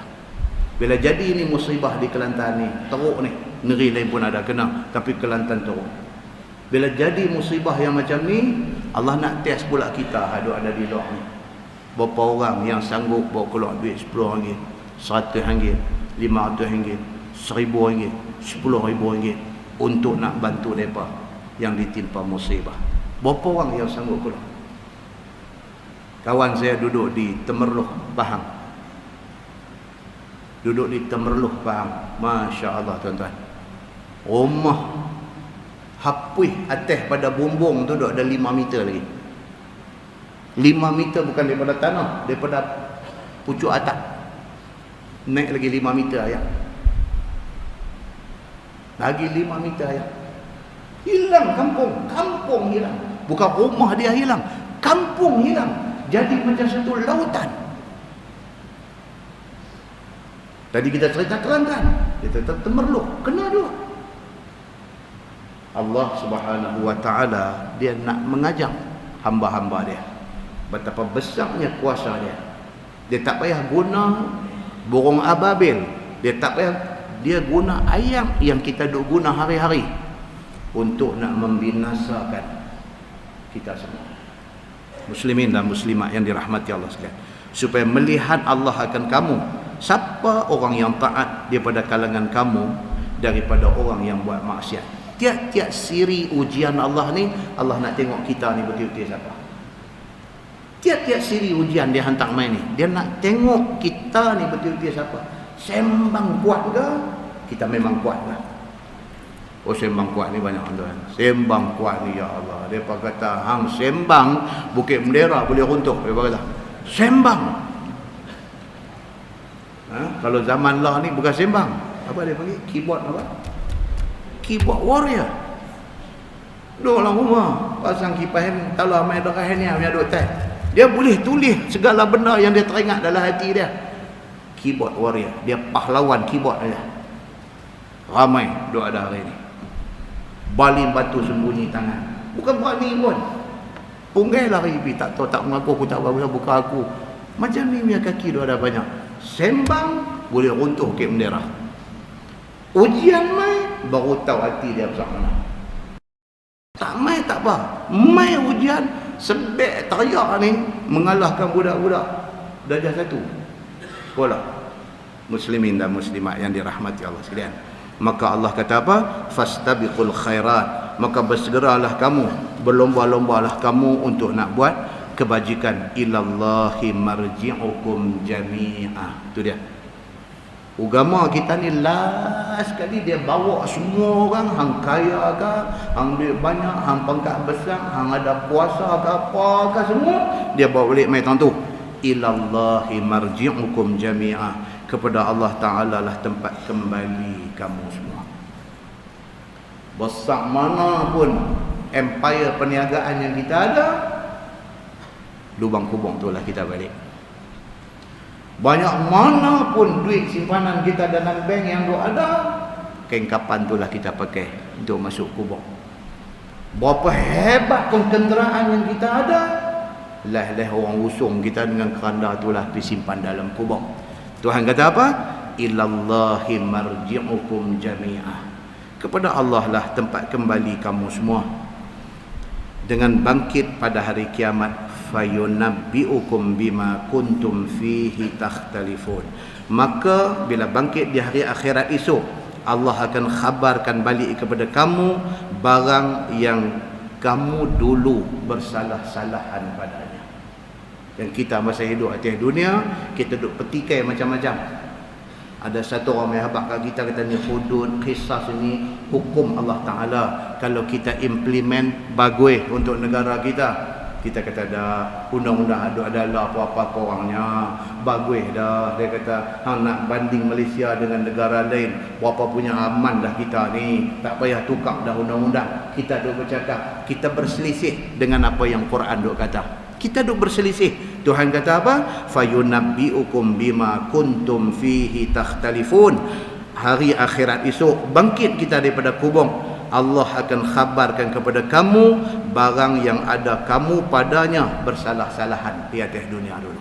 Bila jadi ini musibah di Kelantan ni, teruk ni, negeri lain pun ada kena, tapi Kelantan teruk. Bila jadi musibah yang macam ni, Allah nak test pula kita ada di luar ni. Berapa orang yang sanggup bawa keluar duit RM10, RM100, RM500, RM1000, RM10,000 untuk nak bantu mereka yang ditimpa musibah. Berapa orang yang sanggup keluar? Kawan saya duduk di Temerloh, Pahang. Duduk di Temerloh, Pahang. Masya Allah tuan-tuan. Rumah hapus atas pada bumbung tu duduk ada 5 meter lagi. 5 meter bukan daripada tanah, daripada pucuk atap. Naik lagi 5 meter ayat. Lagi 5 meter ayat. Hilang kampung. Kampung hilang. Bukan rumah dia hilang. Kampung hilang. Jadi macam satu lautan. Tadi kita cerita kerangkan, dia tetap temerloh, kena juga. Allah Subhanahu wa taala dia nak mengajak hamba-hamba dia betapa besarnya kuasa dia. Dia tak payah guna burung ababil, dia tak payah, dia guna ayam yang kita duk guna hari-hari untuk nak membinasakan kita semua. Muslimin dan muslimat yang dirahmati Allah sekalian, supaya melihat Allah akan kamu, siapa orang yang taat daripada kalangan kamu daripada orang yang buat maksiat. Tiap-tiap siri ujian Allah ni, Allah nak tengok kita ni betul-betul siapa. Tiap-tiap siri ujian dia hantar main ni, dia nak tengok kita ni betul-betul siapa. Sembang kuat ke? Kita memang kuat lah. Oh, sembang kuat ni banyak tuan. Sembang kuat ni, ya Allah, dia kata hang sembang Bukit Bendera boleh runtuh. Dia kata sembang. Kalau zaman lah ni bukan sembang, apa dia panggil? Keyboard apa? Keyboard warrior. Duduk dalam rumah, pasang kipas ni, talah main darah ni, punya duk type. Dia boleh tulis segala benda yang dia teringat dalam hati dia. Keyboard warrior, dia pahlawan keyboard aja. Ramai duk ada hari ni. Baling batu sembunyi tangan. Bukan buat ni pun. Punggai lari pergi, tak tahu, tak mengaku, aku tak bagus, bukan aku. Macam ni punya kaki duk ada banyak. Sembang boleh runtuh Bukit Bendera. Ujian mai baru tahu hati dia besar mana. Tak mai tak apa. Mai ujian sebek teriak ni mengalahkan budak-budak darjah 1 sekolah. Muslimin dan muslimat yang dirahmati Allah sekalian. Maka Allah kata apa? Fastabiqul khairat. Maka bersegeralah kamu, berlomba-lombalah kamu untuk nak buat kebajikan. Ilallahi marji'ukum jami'ah. Itu dia. Agama kita ni last sekali dia bawa semua orang, hang kaya ke, hang duit banyak, hang pangkat besar, hang ada kuasa ke apa ke, semua dia bawa balik mai tu. Ilallahi marji'ukum jami'ah. Kepada Allah Ta'ala lah tempat kembali kamu semua. Besar mana pun empire perniagaan yang kita ada, lubang kubur tu lah kita balik. Banyak mana pun duit simpanan kita dalam bank yang ada, kengkapan tu lah kita pakai untuk masuk kubur. Berapa hebat pun kenderaan yang kita ada, lah orang usung kita dengan keranda tu lah disimpan dalam kubur. Tuhan kata apa? Ilallahi marji'ukum jami'ah. Kepada Allah lah tempat kembali kamu semua. Dengan bangkit pada hari kiamat, fayunabbi'ukum bima kuntum fihi takhtalifun. Maka bila bangkit di hari akhirat esok, Allah akan khabarkan balik kepada kamu barang yang kamu dulu bersalah-salahan padanya. Dan kita masa hidup atas dunia, kita duk petikai macam-macam. Ada satu orang yang habaq kat kita kata ni hudud, qisas ni hukum Allah Ta'ala. Kalau kita implement bagus untuk negara kita, kita kata dah undang-undang adalah apa-apa korangnya bagus dah. Dia kata hang nak banding Malaysia dengan negara lain, berapa punya aman dah kita ni, tak payah tukar dah undang-undang. Kita duk bercakap, kita berselisih dengan apa yang Quran duk kata. Kita duk berselisih. Tuhan kata apa? Fayunabbi'ukum bima kuntum fihi takhtalifun. Hari akhirat esok, bangkit kita daripada kubur, Allah akan khabarkan kepada kamu barang yang ada kamu padanya bersalah-salahan di atas dunia dulu.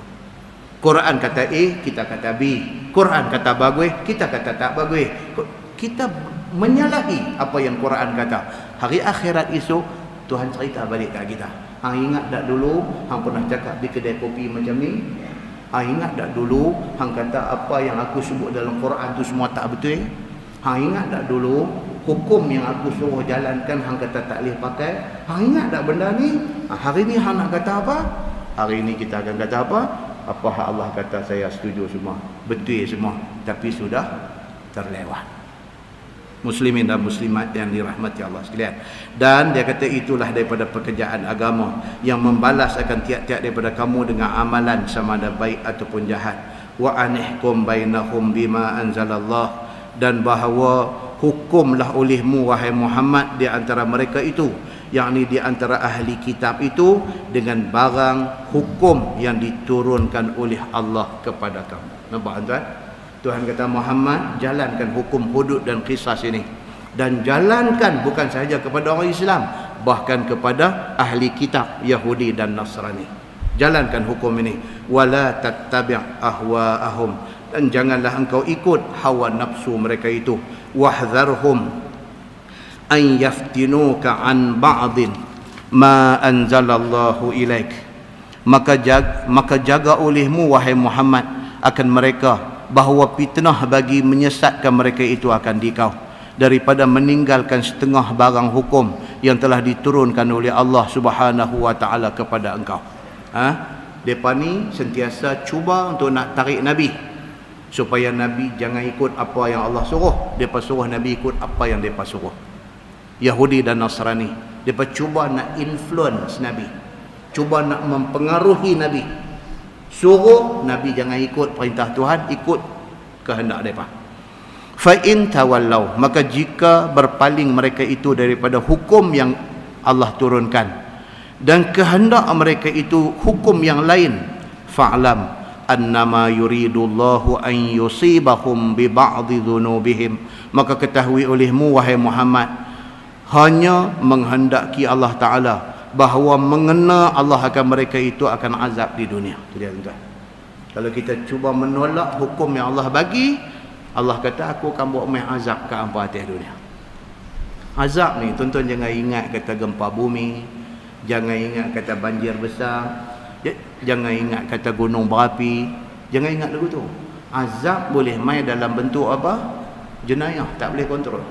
Quran kata A, kita kata B. Quran kata bagus, kita kata tak bagus. Kita menyalahi apa yang Quran kata. Hari akhirat esok, Tuhan cerita balik kat kita. Hang ingat tak dulu hang pernah cakap di kedai kopi macam ni? Hang ingat tak dulu hang kata apa yang aku sebut dalam Quran tu semua tak betul? Hang ingat tak dulu hukum yang aku suruh jalankan hang kata tak boleh pakai? Hang ingat tak benda ni? Hari ni hang nak kata apa? Hari ni kita akan kata apa? Apa hak Allah kata saya setuju semua, betul semua, tapi sudah terlewat. Muslimin dan muslimat yang dirahmati Allah sekalian. Dan dia kata itulah daripada pekerjaan agama yang membalas akan tiap-tiap daripada kamu dengan amalan sama ada baik ataupun jahat. Wa anihkum bainahum bima anzalallah. Dan bahawa hukumlah olehmu wahai Muhammad di antara mereka itu, yakni di antara ahli kitab itu, dengan barang hukum yang diturunkan oleh Allah kepada kamu. Nampak tuan? Tuhan kata, Muhammad, jalankan hukum hudud dan qisas ini, dan jalankan bukan sahaja kepada orang Islam, bahkan kepada ahli kitab Yahudi dan Nasrani. Jalankan hukum ini. Wala tattabi' ahwa'ahum, dan janganlah engkau ikut hawa nafsu mereka itu. Wahdharhum an yaftinuka an ba'din ma anzalallahu ilaik. Maka jaga olehmu wahai Muhammad akan mereka, bahawa fitnah bagi menyesatkan mereka itu akan dikau, daripada meninggalkan setengah barang hukum yang telah diturunkan oleh Allah Subhanahu wa taala kepada engkau. Depa ni sentiasa cuba untuk nak tarik Nabi supaya Nabi jangan ikut apa yang Allah suruh, depa suruh Nabi ikut apa yang depa suruh. Yahudi dan Nasrani, depa cuba nak influence Nabi, cuba nak mempengaruhi Nabi, suruh Nabi jangan ikut perintah Tuhan, ikut kehendak mereka. Fa in tawallau, maka jika berpaling mereka itu daripada hukum yang Allah turunkan dan kehendak mereka itu hukum yang lain, fa'lam annama yuridullahu an yusibahum bi ba'dhi dhunubihim, maka ketahui olehmu wahai Muhammad, hanya menghendaki Allah Ta'ala bahawa mengena Allah akan mereka itu akan azab di dunia. Itu dia tuan. Kalau kita cuba menolak hukum yang Allah bagi, Allah kata aku akan buat main azab ke hampa atas dunia. Azab ni tuan-tuan jangan ingat kata gempa bumi, jangan ingat kata banjir besar, jangan ingat kata gunung berapi, jangan ingat lagu tu. Azab boleh main dalam bentuk apa? Jenayah tak boleh kontrol.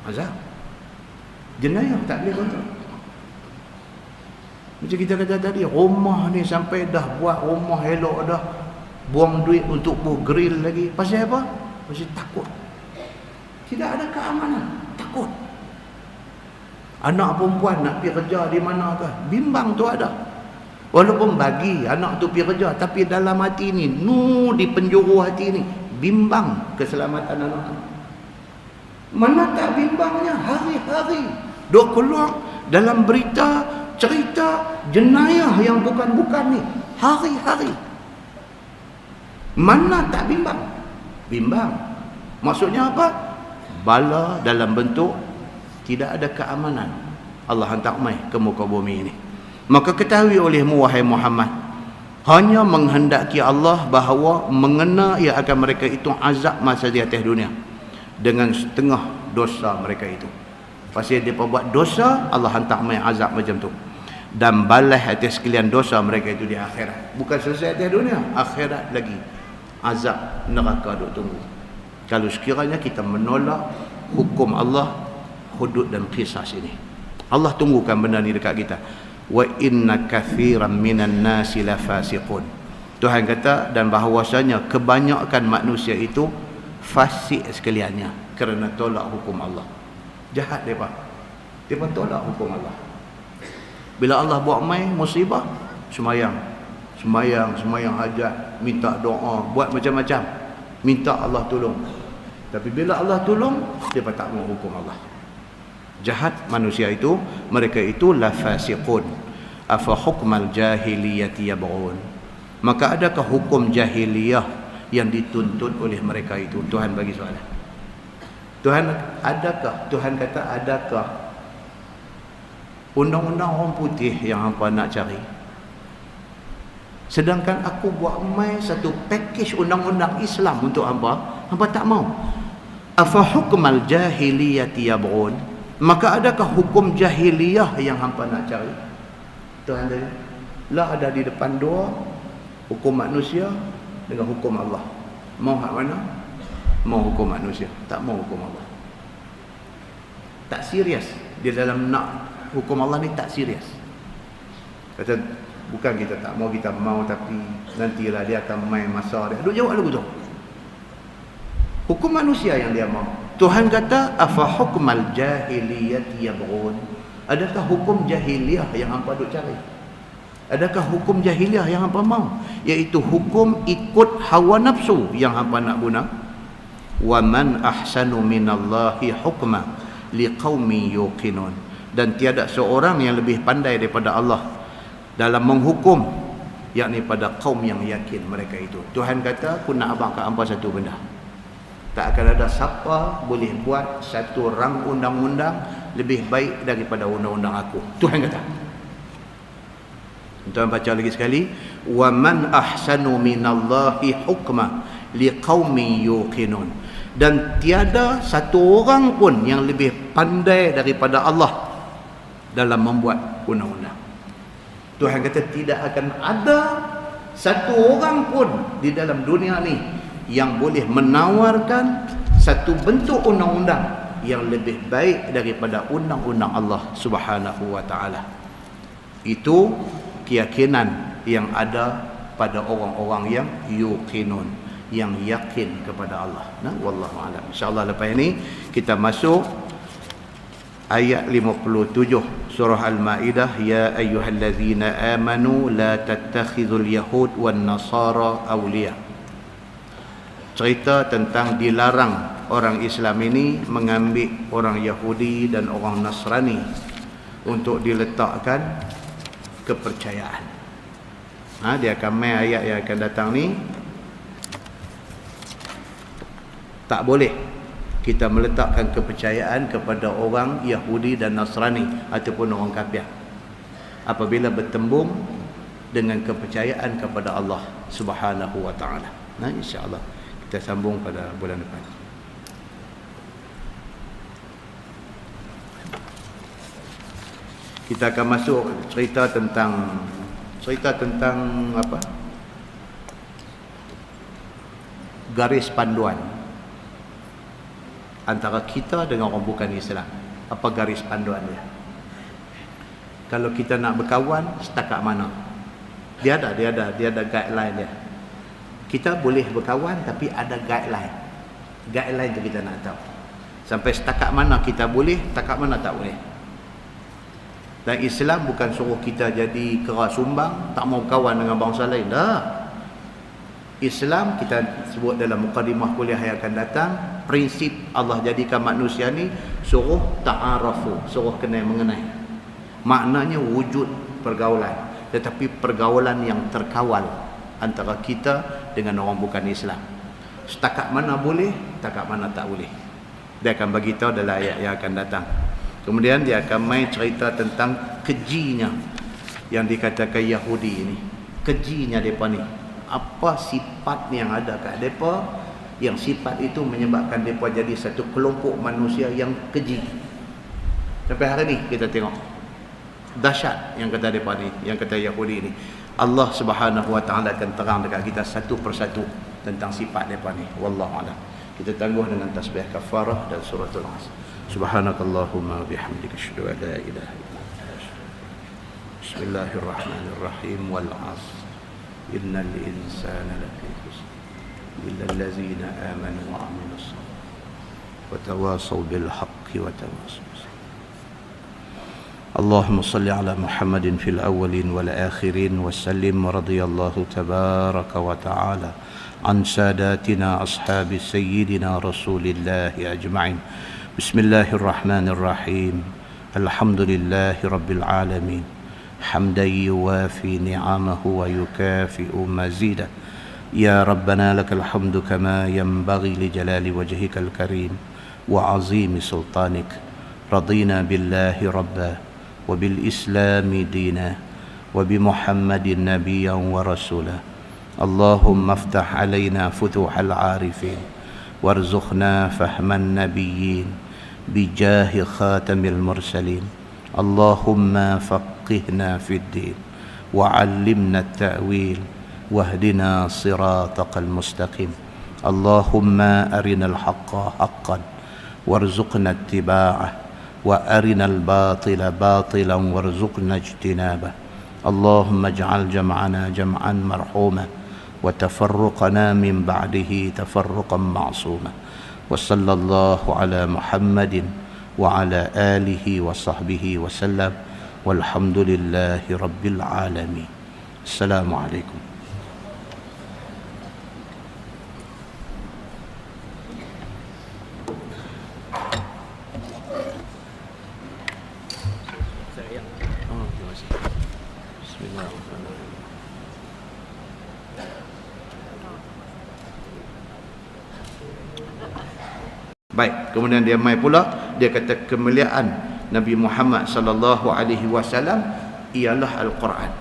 Azab jenayah tak boleh kontrol. Macam kita kata tadi, rumah ni sampai dah buat rumah elok dah, buang duit untuk buat grill lagi. Pasal apa? Pasal takut. Tidak ada keamanan, takut. Anak perempuan nak pergi kerja di mana ke, bimbang tu ada. Walaupun bagi anak tu pergi kerja, tapi dalam hati ni, di penjuru hati ni, bimbang keselamatan anak tu. Mana tak bimbangnya, hari-hari dok keluar dalam berita, cerita jenayah yang bukan-bukan ni, hari-hari. Mana tak bimbang? Bimbang. Maksudnya apa? Bala dalam bentuk tidak ada keamanan. Allah hantar mai ke muka bumi ini. Maka ketahui olehmu wahai Muhammad, hanya menghendaki Allah bahawa mengena ia akan mereka itu azab masa di atas dunia dengan setengah dosa mereka itu. Pasal dia buat dosa, Allah hantar mai azab macam tu. Dan balas atas sekalian dosa mereka itu di akhirat. Bukan selesai atas dunia, akhirat lagi azab neraka duk tunggu. Kalau sekiranya kita menolak hukum Allah, hudud dan qisas ini, Allah tunggukan benda ni dekat kita. Wa inna kathiran minan nasi lafasiqun. Tuhan kata, dan bahawasanya kebanyakan manusia itu fasik sekaliannya kerana tolak hukum Allah. Jahat mereka. Mereka tolak hukum Allah. Bila Allah buat main musibah, semayang hajat, minta doa, buat macam-macam, minta Allah tolong. Tapi bila Allah tolong, mereka tak mau hukum Allah. Jahat manusia itu, mereka itu lafasiqun. Afa hukmal jahiliyati yabghun. Maka adakah hukum jahiliyah yang dituntut oleh mereka itu? Tuhan bagi soalan. Tuhan kata adakah undang-undang orang putih yang hampa nak cari? Sedangkan aku buat mai satu package undang-undang Islam untuk hampa, hampa tak mau. Afa hukmal jahiliyati yabghun. Maka adakah hukum jahiliyah yang hampa nak cari? Tuhan kata, lah ada di depan dua, hukum manusia dengan hukum Allah. Mau hak mana? Mau hukum manusia, tak mau hukum Allah. Tak serius dia dalam nak hukum Allah ni, tak serius. Kata bukan kita tak mau, kita mau, tapi nantilah dia akan main masa dia. Duk jawab lagu tu. Hukum manusia yang dia mau. Tuhan kata afa hukmal jahiliyati yabghun. Adakah hukum jahiliyah yang hampa duk cari? Adakah hukum jahiliyah yang hampa mau? Iaitu hukum ikut hawa nafsu yang hampa nak guna. Wa man ahsanu minallahi hukma liqaumin yuqinun. Dan tiada seorang yang lebih pandai daripada Allah dalam menghukum, yakni pada kaum yang yakin mereka itu. Tuhan kata, aku nak abang kat hampa satu benda. tak akan ada siapa boleh buat satu rang undang-undang lebih baik daripada undang-undang aku. Tuhan kata. Tuan baca lagi sekali, wa man ahsanu minallahi hukma liqaumin yuqinun. Dan tiada satu orang pun yang lebih pandai daripada Allah dalam membuat undang-undang. Tuhan kata tidak akan ada satu orang pun di dalam dunia ni yang boleh menawarkan satu bentuk undang-undang yang lebih baik daripada undang-undang Allah Subhanahu wa taala. Itu keyakinan yang ada pada orang-orang yang yuqinun, yang yakin kepada Allah. Nah, wallahu a'lam. Insya-Allah lepas ini kita masuk ayat 57 surah Al-Maidah, ya ayyuhallazina amanu la tattakhidhul yahud wan nasara awliya. Cerita tentang dilarang orang Islam ini mengambil orang Yahudi dan orang Nasrani untuk diletakkan kepercayaan. Dia akan main ayat yang akan datang ni. Tak boleh kita meletakkan kepercayaan kepada orang Yahudi dan Nasrani ataupun orang kafir apabila bertembung dengan kepercayaan kepada Allah Subhanahu wa taala. Nah, insya-Allah kita sambung pada bulan depan. Kita akan masuk cerita tentang apa? Garis panduan antara kita dengan orang bukan Islam. Apa garis panduan dia? Kalau kita nak berkawan, setakat mana? Dia ada guideline dia. Kita boleh berkawan tapi ada guideline. Guideline tu kita nak tahu. Sampai setakat mana kita boleh, setakat mana tak boleh. Dan Islam bukan suruh kita jadi keras sumbang, tak mau kawan dengan bangsa lain. Dah. Islam kita sebut dalam mukadimah kuliah yang akan datang, prinsip Allah jadikan manusia ni suruh ta'arafu, suruh kenal mengenai. Maknanya wujud pergaulan, tetapi pergaulan yang terkawal antara kita dengan orang bukan Islam. Setakat mana boleh, setakat mana tak boleh. Dia akan bagi tahu dalam ayat yang akan datang. Kemudian dia akan main cerita tentang kejinya yang dikatakan Yahudi ini. Kejinya mereka ni. Apa sifat yang ada kat mereka yang sifat itu menyebabkan mereka jadi satu kelompok manusia yang keji. Sampai hari ni kita tengok dahsyat yang kata mereka ni, yang kata Yahudi ni. Allah Subhanahu wa taala akan terang dekat kita satu persatu tentang sifat mereka ni. Wallahu a'lam. Kita tangguh dengan tasbih kafarah dan suratul Asr. Subhanakallahumma bihamdika asyhadu an la ilaha illa anta. Bismillahirrahmanirrahim. Wal 'asr. Innal insana lafi khusr illa allazina amanu wa 'amilus salihati wa tawasaw bil haqqi wa tawasaw. اللهم صل على محمد في الأولين والآخرين وسلم ورضي الله تبارك وتعالى عن ساداتنا أصحاب سيدنا رسول الله أجمعين. بسم الله الرحمن الرحيم. الحمد لله رب العالمين حمدا يوافي نعمه ويكافئ مزيده. يا ربنا لك الحمد كما ينبغي لجلال وجهك الكريم وعظيم سلطانك. رضينا بالله ربا وبالإسلام دينا وبمحمد نبيا ورسولا. اللهم افتح علينا فتوح العارفين وارزقنا فهم النبيين بجاه خاتم المرسلين. اللهم فقهنا في الدين وعلمنا التأويل واهدنا صراطك المستقيم. اللهم أرنا الحق حقا وارزقنا اتباعه وأرنا الباطل باطلا وارزقنا اجتنابه. اللهم اجعل جمعنا جمعا مرحوما وتفرقنا من بعده تفرقا معصوما. وصلى الله على محمد وعلى آله وصحبه وسلم والحمد لله رب العالمين. السلام عليكم. Bismillahirrahmanirrahim. Baik, kemudian dia mai pula, dia kata kemuliaan Nabi Muhammad sallallahu alaihi wasallam ialah Al-Quran.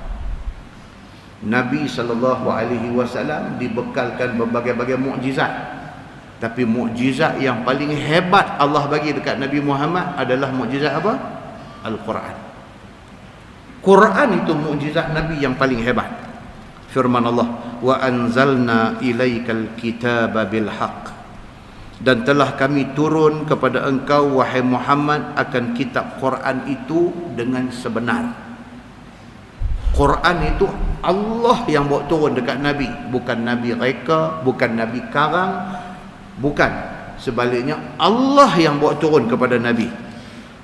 Nabi sallallahu alaihi wasallam dibekalkan berbagai-bagai mukjizat. Tapi mukjizat yang paling hebat Allah bagi dekat Nabi Muhammad adalah mukjizat apa? Al-Quran. Quran itu mukjizat Nabi yang paling hebat. Firman Allah, wa anzalna ilaikal kitaba bil haqq, dan telah kami turun kepada engkau wahai Muhammad akan kitab Quran itu dengan sebenar. Quran itu Allah yang bawa turun dekat Nabi, bukan Nabi reka, bukan Nabi karang, bukan. Sebaliknya Allah yang bawa turun kepada Nabi.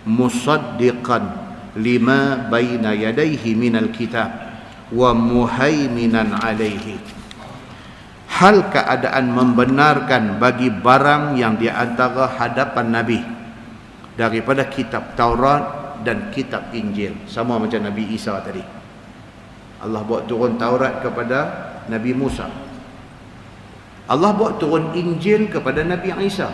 Musaddiqan lima baina yadayhi minal kitab wa muhaiminan alaihi. Hal keadaan membenarkan bagi barang yang di antara hadapan Nabi daripada kitab Taurat dan kitab Injil. Sama macam Nabi Isa tadi. Allah buat turun Taurat kepada Nabi Musa. Allah buat turun Injil kepada Nabi Isa.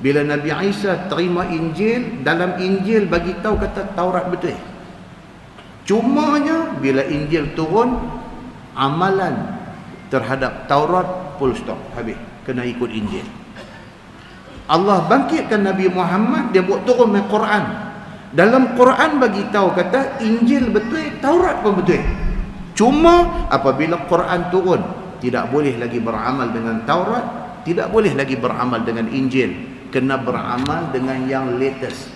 Bila Nabi Isa terima Injil, dalam Injil bagi tahu kata Taurat betul. Cumanya bila Injil turun, amalan terhadap Taurat full stop, habis, kena ikut Injil. Allah bangkitkan Nabi Muhammad, dia buat turun dengan Quran. Dalam Quran bagi tahu kata Injil betul, Taurat pun betul. Cuma apabila Quran turun, tidak boleh lagi beramal dengan Taurat, tidak boleh lagi beramal dengan Injil, kena beramal dengan yang latest.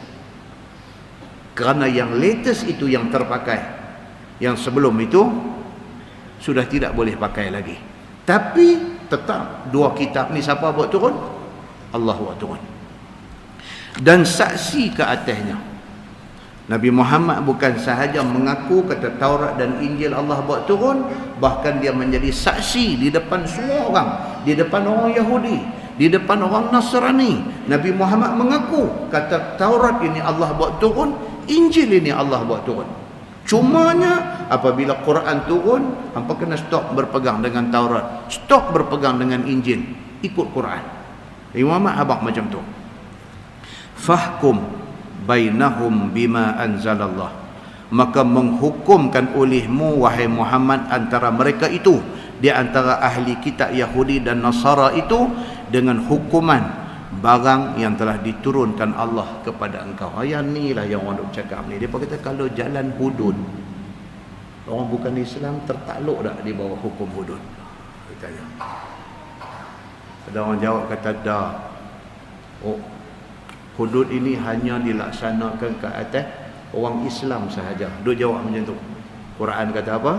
Kerana yang latest itu yang terpakai. Yang sebelum itu sudah tidak boleh pakai lagi. Tapi tetap dua kitab ni siapa buat turun? Allah buat turun. Dan saksi ke atasnya, Nabi Muhammad bukan sahaja mengaku kata Taurat dan Injil Allah buat turun, bahkan dia menjadi saksi di depan semua orang, di depan orang Yahudi, di depan orang Nasrani. Nabi Muhammad mengaku kata Taurat ini Allah buat turun, Injil ini Allah buat turun. Cumanya apabila Quran turun, hampa kena stop berpegang dengan Taurat, stop berpegang dengan Injil, ikut Quran. Imam Ahmad abang macam tu. Fahkum bainahum bima anzalallah, maka menghukumkan olehmu wahai Muhammad antara mereka itu, di antara ahli kitab Yahudi dan Nasara itu, dengan hukuman barang yang telah diturunkan Allah kepada engkau. Ayat ni lah yang orang duk cakap ni. Dia kata kalau jalan hudud, orang bukan Islam tertakluk tak di bawah hukum hudud? Katanya. Ada orang jawab kata dah. Oh, hudud ini hanya dilaksanakan ke atas orang Islam sahaja. Duk jawab macam tu. Quran kata apa?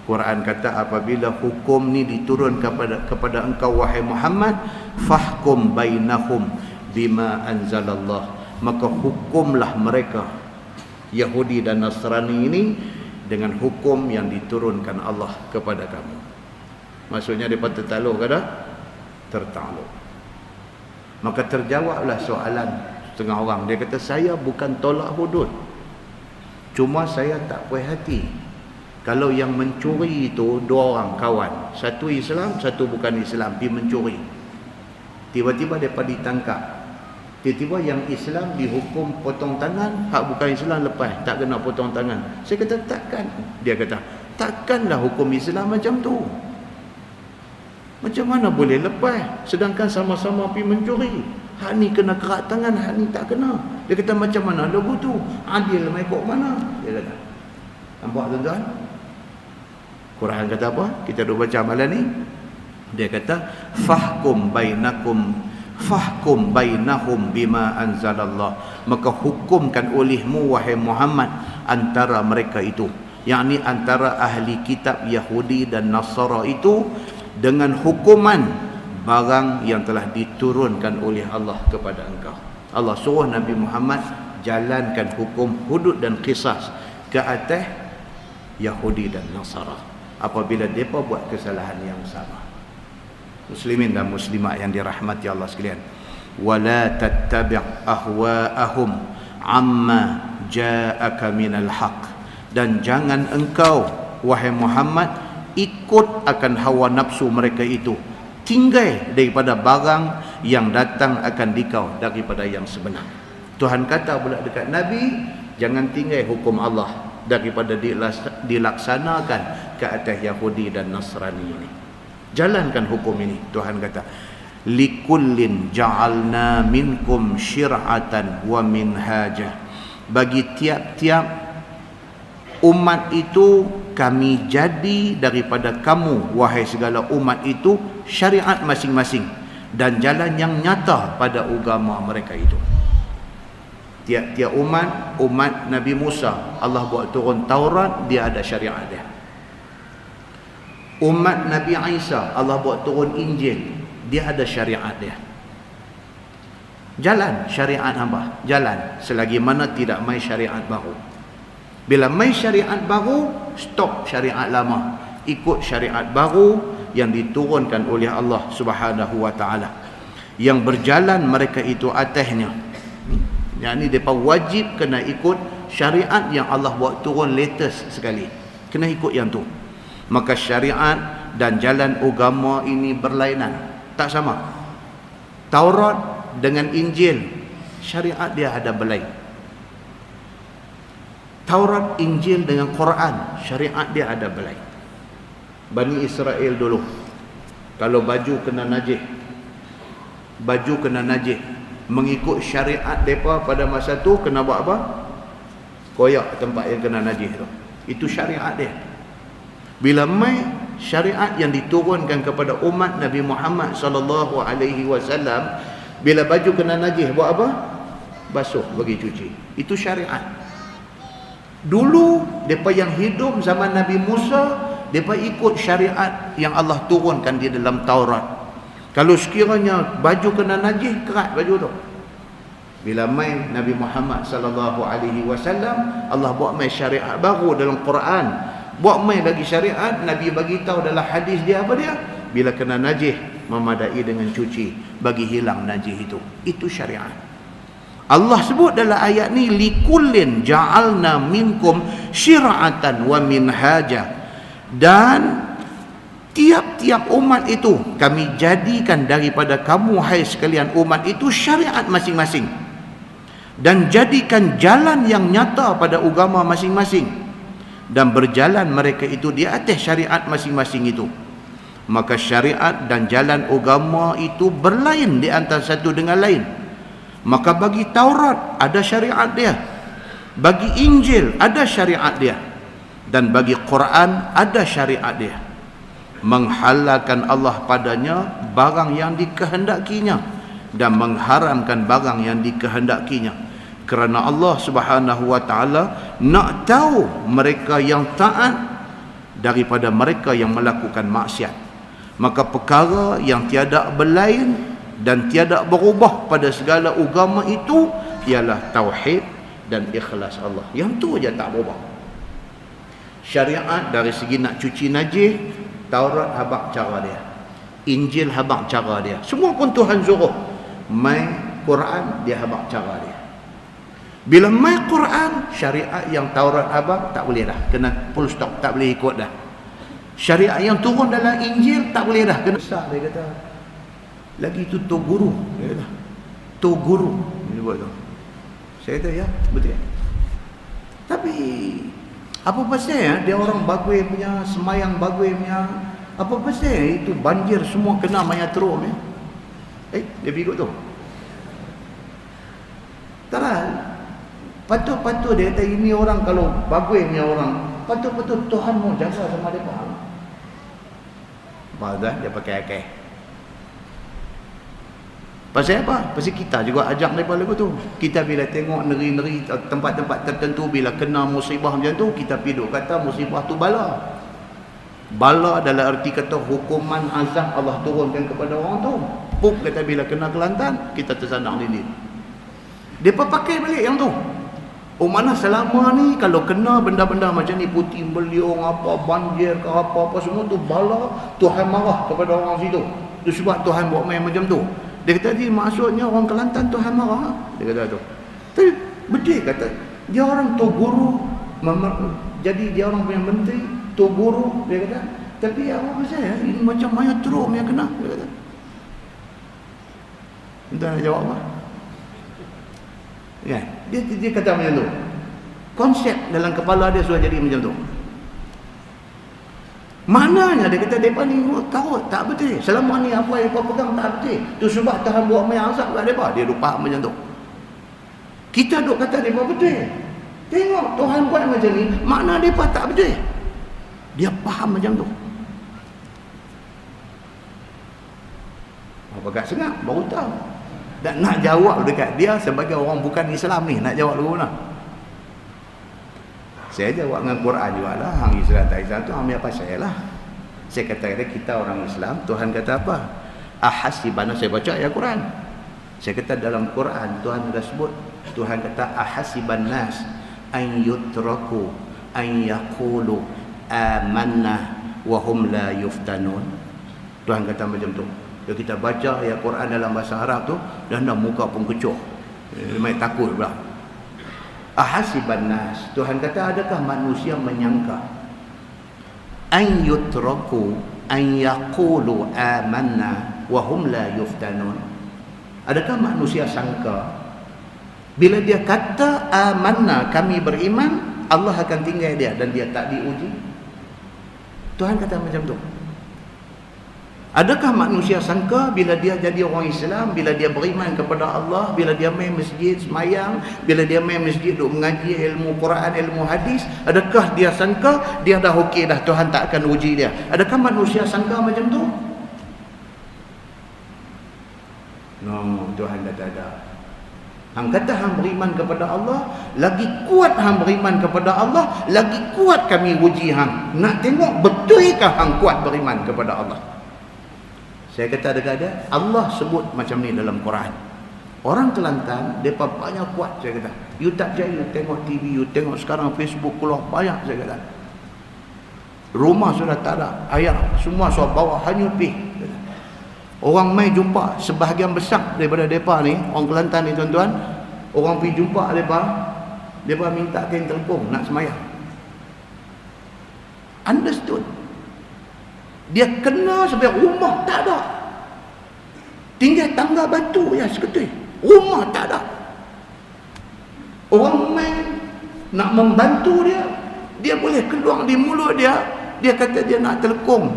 Quran kata apabila hukum ni diturun kepada engkau wahai Muhammad, fahkum bainahum bima anzalallah, maka hukumlah mereka Yahudi dan Nasrani ini dengan hukum yang diturunkan Allah kepada kamu. Maksudnya mereka tertakluk ke tak? Tertakluk. Maka terjawablah soalan setengah orang. Dia kata saya bukan tolak hudud, cuma saya tak puas hati kalau yang mencuri itu dua orang kawan, satu Islam, satu bukan Islam, pergi mencuri. Tiba-tiba mereka ditangkap. Tiba-tiba yang Islam dihukum potong tangan, hak bukan Islam lepas, tak kena potong tangan. Saya kata takkan. Dia kata takkanlah hukum Islam macam tu. Macam mana boleh lepas sedangkan sama-sama pergi mencuri? Hak ni kena kerat tangan, hak ni tak kena. Dia kata macam mana lagu tu? Adil mai kok mana? Dia kata. Nampak tuan-tuan? Quran kata apa? Kita dah baca malam ni. Dia kata fahkum bainahum bima anzalallah, maka hukumkan olehmu wahai Muhammad antara mereka itu, yakni antara ahli kitab Yahudi dan Nasara itu, dengan hukuman barang yang telah diturunkan oleh Allah kepada engkau. Allah suruh Nabi Muhammad jalankan hukum hudud dan qisas ke atas Yahudi dan Nasara apabila mereka buat kesalahan yang sama. Muslimin dan muslimat yang dirahmati Allah sekalian, wala tattabi' ahwa'ahum amma ja'aka minal haq, dan jangan engkau wahai Muhammad ikut akan hawa nafsu mereka itu tinggai daripada barang yang datang akan dikau daripada yang sebenar. Tuhan kata pula dekat Nabi, jangan tinggai hukum Allah daripada dilaksanakan ke atas Yahudi dan Nasrani ini. Jalankan hukum ini. Tuhan kata, likullin ja'alna minkum syir'atan wa minhaja. Bagi tiap-tiap umat itu kami jadi daripada kamu, wahai segala umat itu, syariat masing-masing dan jalan yang nyata pada agama mereka itu. Tiap-tiap umat Nabi Musa, Allah buat turun Taurat, dia ada syariat dia. Umat Nabi Isa, Allah buat turun Injil, dia ada syariat dia. Jalan syariat hamba, jalan selagi mana tidak mai syariat baru. Bila mai syariat baru, stop syariat lama, ikut syariat baru yang diturunkan oleh Allah Subhanahu wa taala, yang berjalan mereka itu atasnya. Yang ni depa wajib kena ikut syariat yang Allah buat turun latest sekali, kena ikut yang tu. Maka syariat dan jalan agama ini berlainan, tak sama. Taurat dengan Injil, syariat dia ada berlain. Taurat, Injil dengan Quran, syariat dia ada belai. Bani Israel dulu, kalau baju kena najis, mengikut syariat mereka pada masa tu kena buat apa? Koyak tempat yang kena najis tu. Itu syariat dia. Bila mai syariat yang diturunkan kepada umat Nabi Muhammad sallallahu alaihi wasallam, bila baju kena najis buat apa? Basuh, bagi cuci. Itu syariat. Dulu mereka yang hidup zaman Nabi Musa, mereka ikut syariat yang Allah turunkan di dalam Taurat. Kalau sekiranya baju kena najis, kerat baju tu. Bila mai Nabi Muhammad sallallahu alaihi wasallam, Allah buat mai syariat baru dalam Quran. Buat mai lagi syariat, Nabi bagi tahu dalam hadis dia apa dia? Bila kena najis, memadai dengan cuci bagi hilang najis itu. Itu syariat. Allah sebut dalam ayat ni, likullin ja'alna minkum syir'atan wa minhaja. Dan tiap-tiap umat itu kami jadikan daripada kamu, hai sekalian umat itu, syariat masing-masing, dan jadikan jalan yang nyata pada agama masing-masing, dan berjalan mereka itu di atas syariat masing-masing itu. Maka syariat dan jalan agama itu berlain di antara satu dengan lain. Maka bagi Taurat ada syariat dia, bagi Injil ada syariat dia, dan bagi Quran ada syariat dia. Menghalalkan Allah padanya barang yang dikehendakinya dan mengharamkan barang yang dikehendakinya. Kerana Allah Subhanahu wa taala nak tahu mereka yang taat daripada mereka yang melakukan maksiat. Maka perkara yang tiada berlain dan tiada berubah pada segala agama itu ialah tauhid dan ikhlas Allah. Yang tu aja tak berubah. Syariat dari segi nak cuci najis, Taurat habaq cara dia, Injil habaq cara dia, semua pun Tuhan suruh. Mai Quran dia habaq cara dia. Bila mai Quran, syariat yang Taurat habaq tak boleh dah, kena full stop, tak boleh ikut dah. Syariat yang turun dalam Injil tak boleh dah, kena besar. Dia kata lagi tu guru, dia kata tu guru dia buat tu. Saya kata ya betul. Tapi apa pasal ya, dia orang bagui punya semayang, bagui punya apa pasal itu banjir semua kena mayat teruk ya. Dia bigot tu. Taral patut-patut dia kata ini orang kalau bagui punya orang, patut-patut Tuhan mau jaga sama mereka. Badan dia pakai akal. Pasal apa? Pasal kita juga ajak mereka lagu tu. Kita bila tengok negeri-negeri, tempat-tempat tertentu, bila kena musibah macam tu, kita piduk kata musibah tu bala. Bala dalam arti kata hukuman azab Allah turunkan kepada orang tu. Pup kata bila kena Kelantan, kita tersanang lilin. Dia pakai balik yang tu. Oh mana selama ni kalau kena benda-benda macam ni, putih beliung apa, banjir ke apa-apa semua tu bala, Tuhan marah kepada orang situ. Itu sebab Tuhan buat main macam tu. Dia kata tadi maksudnya orang Kelantan Tuhan marah. Dia kata tu. Tapi betul kata dia orang tu guru, jadi dia orang punya menteri, tu guru dia kata. Tapi apa pasal ini macam mayatrum yang kena, dia kata. Entah nak jawab apa. Kan? Dia kata macam tu. Konsep dalam kepala dia sudah jadi macam tu. Maknanya dia kata mereka ni tahu tak betul. Selama ni apa yang kau pegang tak betul. Tu sebab Tuhan buat main azab kat mereka. Dia duk faham macam tu. Kita duk kata mereka betul. Tengok Tuhan buat macam ni, makna mereka tak betul. Dia faham macam tu. Apa kat sengak baru tahu. Dan nak jawab dekat dia sebagai orang bukan Islam ni, nak jawab dulu nak. Saya jawab dengan Quran juga lah. Hang Islam tak Islam tu ambil apa saya lah. Saya kata kita orang Islam, Tuhan kata apa? Ahasibana, saya baca ayat Quran. Saya kata dalam Quran Tuhan dah sebut, Tuhan kata ahasiban nas an yutraku an yaqulu amanna wa hum la yuftanun. Tuhan kata macam tu. Kalau kita baca ayat Quran dalam bahasa Arab tu, dan dah muka pun kecoh. Mai takut pula. Ahasiban nas, Tuhan kata adakah manusia menyangka an yutraku an yaqulu amanna wa hum la yuftanun? Adakah manusia sangka bila dia kata amanna, kami beriman, Allah akan tinggal dia dan dia tak diuji? Tuhan kata macam tu. Adakah manusia sangka bila dia jadi orang Islam, bila dia beriman kepada Allah, bila dia main masjid semayang, bila dia main masjid duk mengaji ilmu Quran, ilmu hadis, adakah dia sangka dia dah okey dah, Tuhan tak akan uji dia? Adakah manusia sangka macam tu? No, Tuhan dah tak ada. Hang kata hang beriman kepada Allah, lagi kuat hang beriman kepada Allah, lagi kuat kami uji hang. Nak tengok betulkah hang kuat beriman kepada Allah? Saya kata dekat dia, Allah sebut macam ni dalam Quran. Orang Kelantan, mereka banyak kuat, saya kata. You tak percaya, you tengok TV, you tengok sekarang Facebook keluar banyak, saya kata. Rumah sudah tak ada, ayah semua sudah bawa hanyut pergi. Orang mai jumpa, sebahagian besar daripada mereka ni, orang Kelantan ni tuan-tuan, orang pergi jumpa mereka minta kain telpung nak semayang. Understood? Dia kena sampai rumah tak ada, tinggal tangga batu ya seketul, rumah tak ada. Orang main nak membantu dia, dia boleh keluar di mulut dia, dia kata dia nak telekung.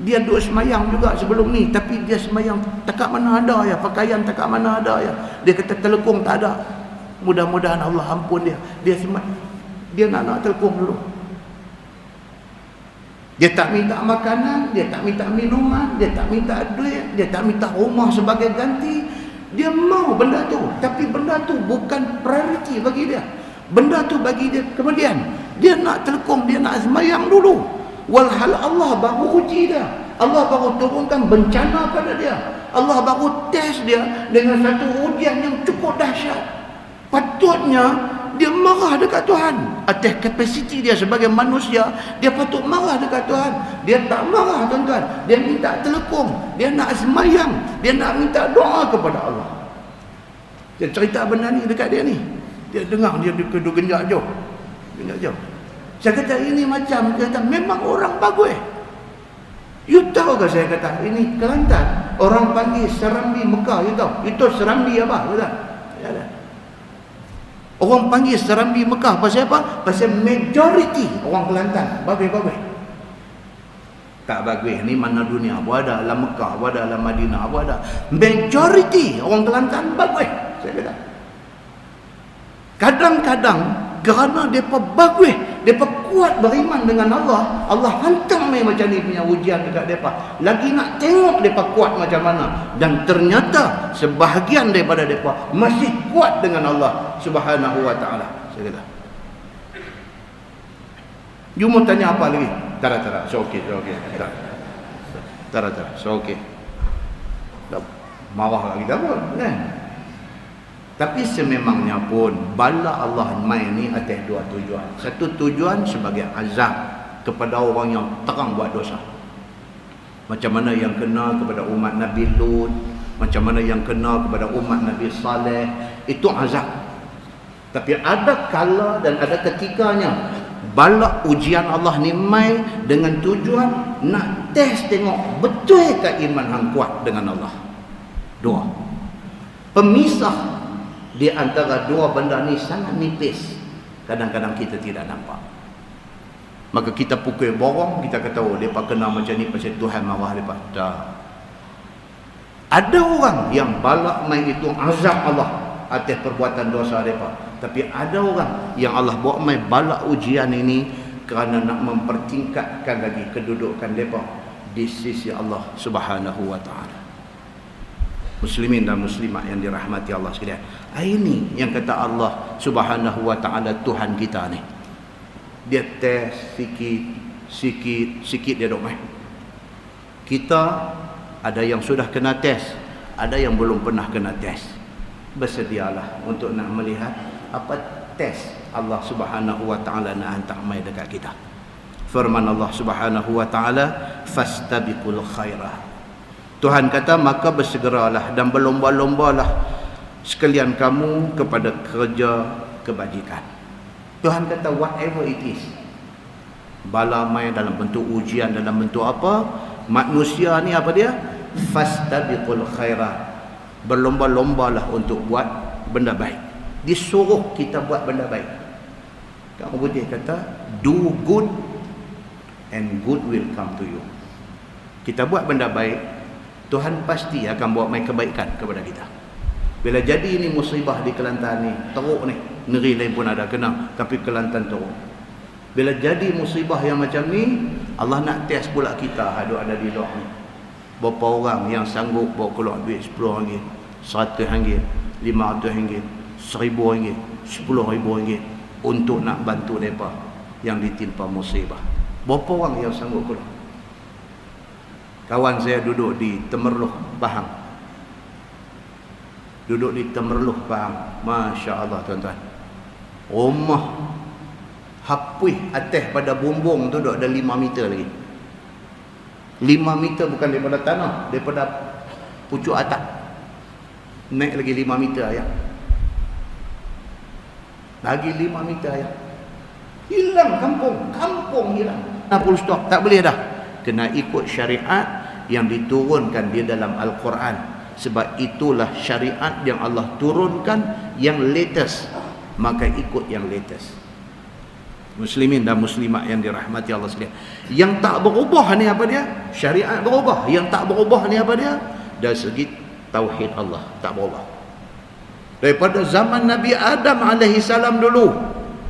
Dia duduk semayang juga sebelum ni, tapi dia semayang takat mana ada ya, pakaian takat mana ada ya. Dia kata telekung tak ada. Mudah-mudahan Allah ampun dia. Dia nak telekung dulu. Dia tak minta makanan, dia tak minta minuman, dia tak minta duit, dia tak minta rumah sebagai ganti. Dia mau benda tu, tapi benda tu bukan priority bagi dia. Benda tu bagi dia kemudian. Dia nak telekung, dia nak semayang dulu. Walhal Allah baru uji dia. Allah baru turunkan bencana pada dia. Allah baru test dia dengan satu ujian yang cukup dahsyat. Patutnya dia marah dekat Tuhan atas kapasiti dia sebagai manusia. Dia patut marah dekat Tuhan. Dia tak marah tuan-tuan. Dia minta telekung, dia nak semayang, dia nak minta doa kepada Allah. Dia cerita benda ni dekat dia ni. Dia dengar, dia genjak jauh. Saya kata ini macam, dia kata memang orang bagus. You tahu ke saya kata ini Kelantan, orang panggil Serambi Mekah, you tahu? Itu Serambi apa? Kata. Ya dah. Orang panggil Serambi Mekah pasal apa? Pasal majority orang Kelantan bagus-bagus. Tak bagus ni mana dunia, apa ada dalam Mekah, apa ada dalam Madinah, apa ada. Majority orang Kelantan bagus, saya kata. Kadang-kadang kerana mereka bagus, mereka kuat beriman dengan Allah, Allah hantar main macam ni punya ujian dekat mereka. Lagi nak tengok mereka kuat macam mana. Dan ternyata sebahagian daripada mereka masih kuat dengan Allah Subhanahu wa ta'ala. Saya kata, you mau tanya apa lagi? Tak. So okey. Tak. So okey. Tak marah lagi tak pun kan? Tapi sememangnya pun bala Allah main ni atas dua tujuan. Satu tujuan sebagai azab kepada orang yang terang buat dosa. Macam mana yang kena kepada umat Nabi Lut, macam mana yang kena kepada umat Nabi Saleh, itu azab. Tapi ada kala dan ada ketikanya balak ujian Allah ni mai dengan tujuan nak test tengok betul ke iman hang kuat dengan Allah. Dua. Pemisah di antara dua benda ni sangat nipis. Kadang-kadang kita tidak nampak. Maka kita pukul borong, kita kata oh depa kena macam ni pasal Tuhan marah depa. Tak. Ada orang yang balak mai itu azab Allah atas perbuatan dosa depa. Tapi ada orang yang Allah buat mai balak ujian ini kerana nak mempertingkatkan lagi kedudukan depa di sisi Allah Subhanahu wa taala. Muslimin dan muslimat yang dirahmati Allah sekalian. Ini yang kata Allah Subhanahu wa taala Tuhan kita ni. Dia test sikit dia dok mai. Kita ada yang sudah kena test, ada yang belum pernah kena test. Bersedialah untuk nak melihat apa test Allah Subhanahu wa taala nak hantar mai dekat kita. Firman Allah Subhanahu wa taala, fastabiqul khairat. Tuhan kata maka bersegeralah dan berlomba-lombalah sekalian kamu kepada kerja kebajikan. Tuhan kata whatever it is, bala mai dalam bentuk ujian, dalam bentuk apa, manusia ni apa dia? Fastabiqul khairat. Berlomba-lombalah untuk buat benda baik. Disuruh kita buat benda baik. Kamu putih kata do good and good will come to you. Kita buat benda baik, Tuhan pasti akan buat mai kebaikan kepada kita. Bila jadi ini musibah di Kelantan ni, teruk ni, negeri lain pun ada kena, tapi Kelantan teruk. Bila jadi musibah yang macam ni, Allah nak test pula kita ada di luar ni. Berapa orang yang sanggup bawa keluar duit RM10, RM100, RM500, RM1000, RM10,000 untuk nak bantu mereka yang ditimpa musibah. Berapa orang yang sanggup keluar? Kawan saya duduk di Temerloh, Pahang. Duduk di Temerloh, Pahang. Masya Allah tuan-tuan. Rumah hapus atas pada bumbung tu duduk ada 5 meter lagi. 5 meter bukan daripada tanah, daripada pucuk atap. Naik lagi 5 meter ayah. Lagi 5 meter ayah. Hilang kampung hilang. Nah, full stop, tak boleh dah. Kena ikut syariat yang diturunkan di dalam Al-Quran. Sebab itulah syariat yang Allah turunkan yang latest. Maka ikut yang latest. Muslimin dan muslimat yang dirahmati Allah sekalian. Yang tak berubah ni apa dia? Syariat berubah. Yang tak berubah ni apa dia? Dari segi tauhid Allah tak berubah. Daripada zaman Nabi Adam alaihissalam dulu,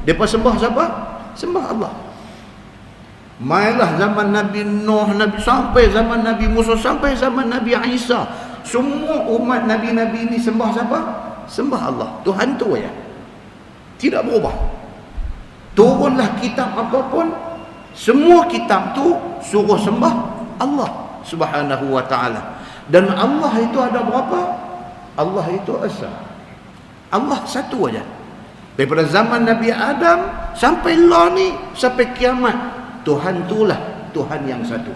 depa sembah siapa? Sembah Allah. Mailah zaman Nabi Nuh, sampai zaman Nabi Musa, sampai zaman Nabi Isa. Semua umat Nabi-Nabi ini sembah siapa? Sembah Allah. Tuhan tu ya. Tidak berubah. Turunlah kitab apapun, semua kitab tu suruh sembah Allah Subhanahu wa ta'ala. Dan Allah itu ada berapa? Allah itu esa. Allah satu aja. Daripada zaman Nabi Adam sampai lah ni, sampai kiamat, Tuhan itulah Tuhan yang satu.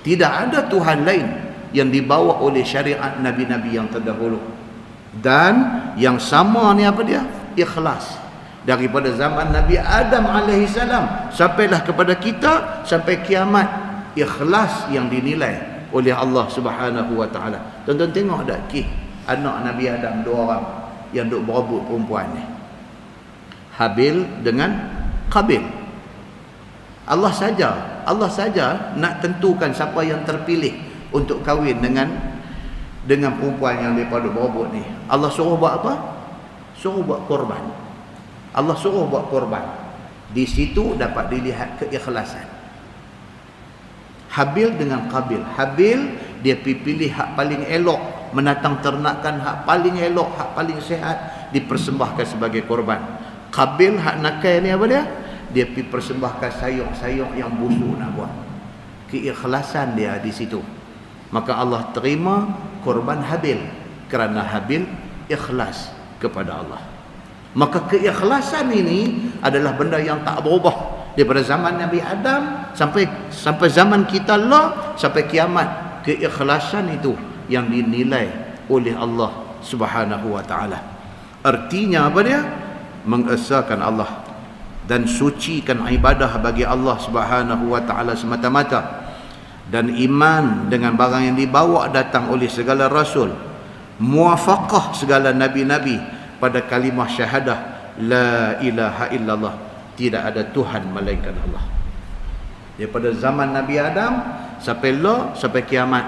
Tidak ada Tuhan lain yang dibawa oleh syariat Nabi-Nabi yang terdahulu. Dan yang sama ni apa dia? Ikhlas. Daripada zaman Nabi Adam alaihissalam sampailah kepada kita, sampai kiamat, ikhlas yang dinilai oleh Allah Subhanahu wa taala. Tuan-tuan tengok tak anak Nabi Adam 2 orang yang duk berebut perempuan ni. Habil dengan Qabil. Allah saja nak tentukan siapa yang terpilih untuk kahwin dengan perempuan yang mereka duk berebut ni. Allah suruh buat apa? Suruh buat korban. Allah suruh buat korban. Di situ dapat dilihat keikhlasan. Habil dengan Qabil. Habil dia pilih hak paling elok, menatang ternakan hak paling elok, hak paling sihat, dipersembahkan sebagai korban. Qabil hak nakal ni apa dia? Dia persembahkan sayur-sayur yang busuk nak buat. Keikhlasan dia di situ. Maka Allah terima korban Habil kerana Habil ikhlas kepada Allah. Maka keikhlasan ini adalah benda yang tak berubah daripada zaman Nabi Adam sampai zaman kita lah, sampai kiamat. Keikhlasan itu yang dinilai oleh Allah Subhanahu wa taala. Artinya apa dia? Mengesahkan Allah dan sucikan ibadah bagi Allah Subhanahu wa taala semata-mata, dan iman dengan barang yang dibawa datang oleh segala rasul, muwafaqah segala nabi-nabi pada kalimah syahadah la ilaha illallah, tidak ada Tuhan melainkan Allah. Daripada zaman Nabi Adam sampai kiamat,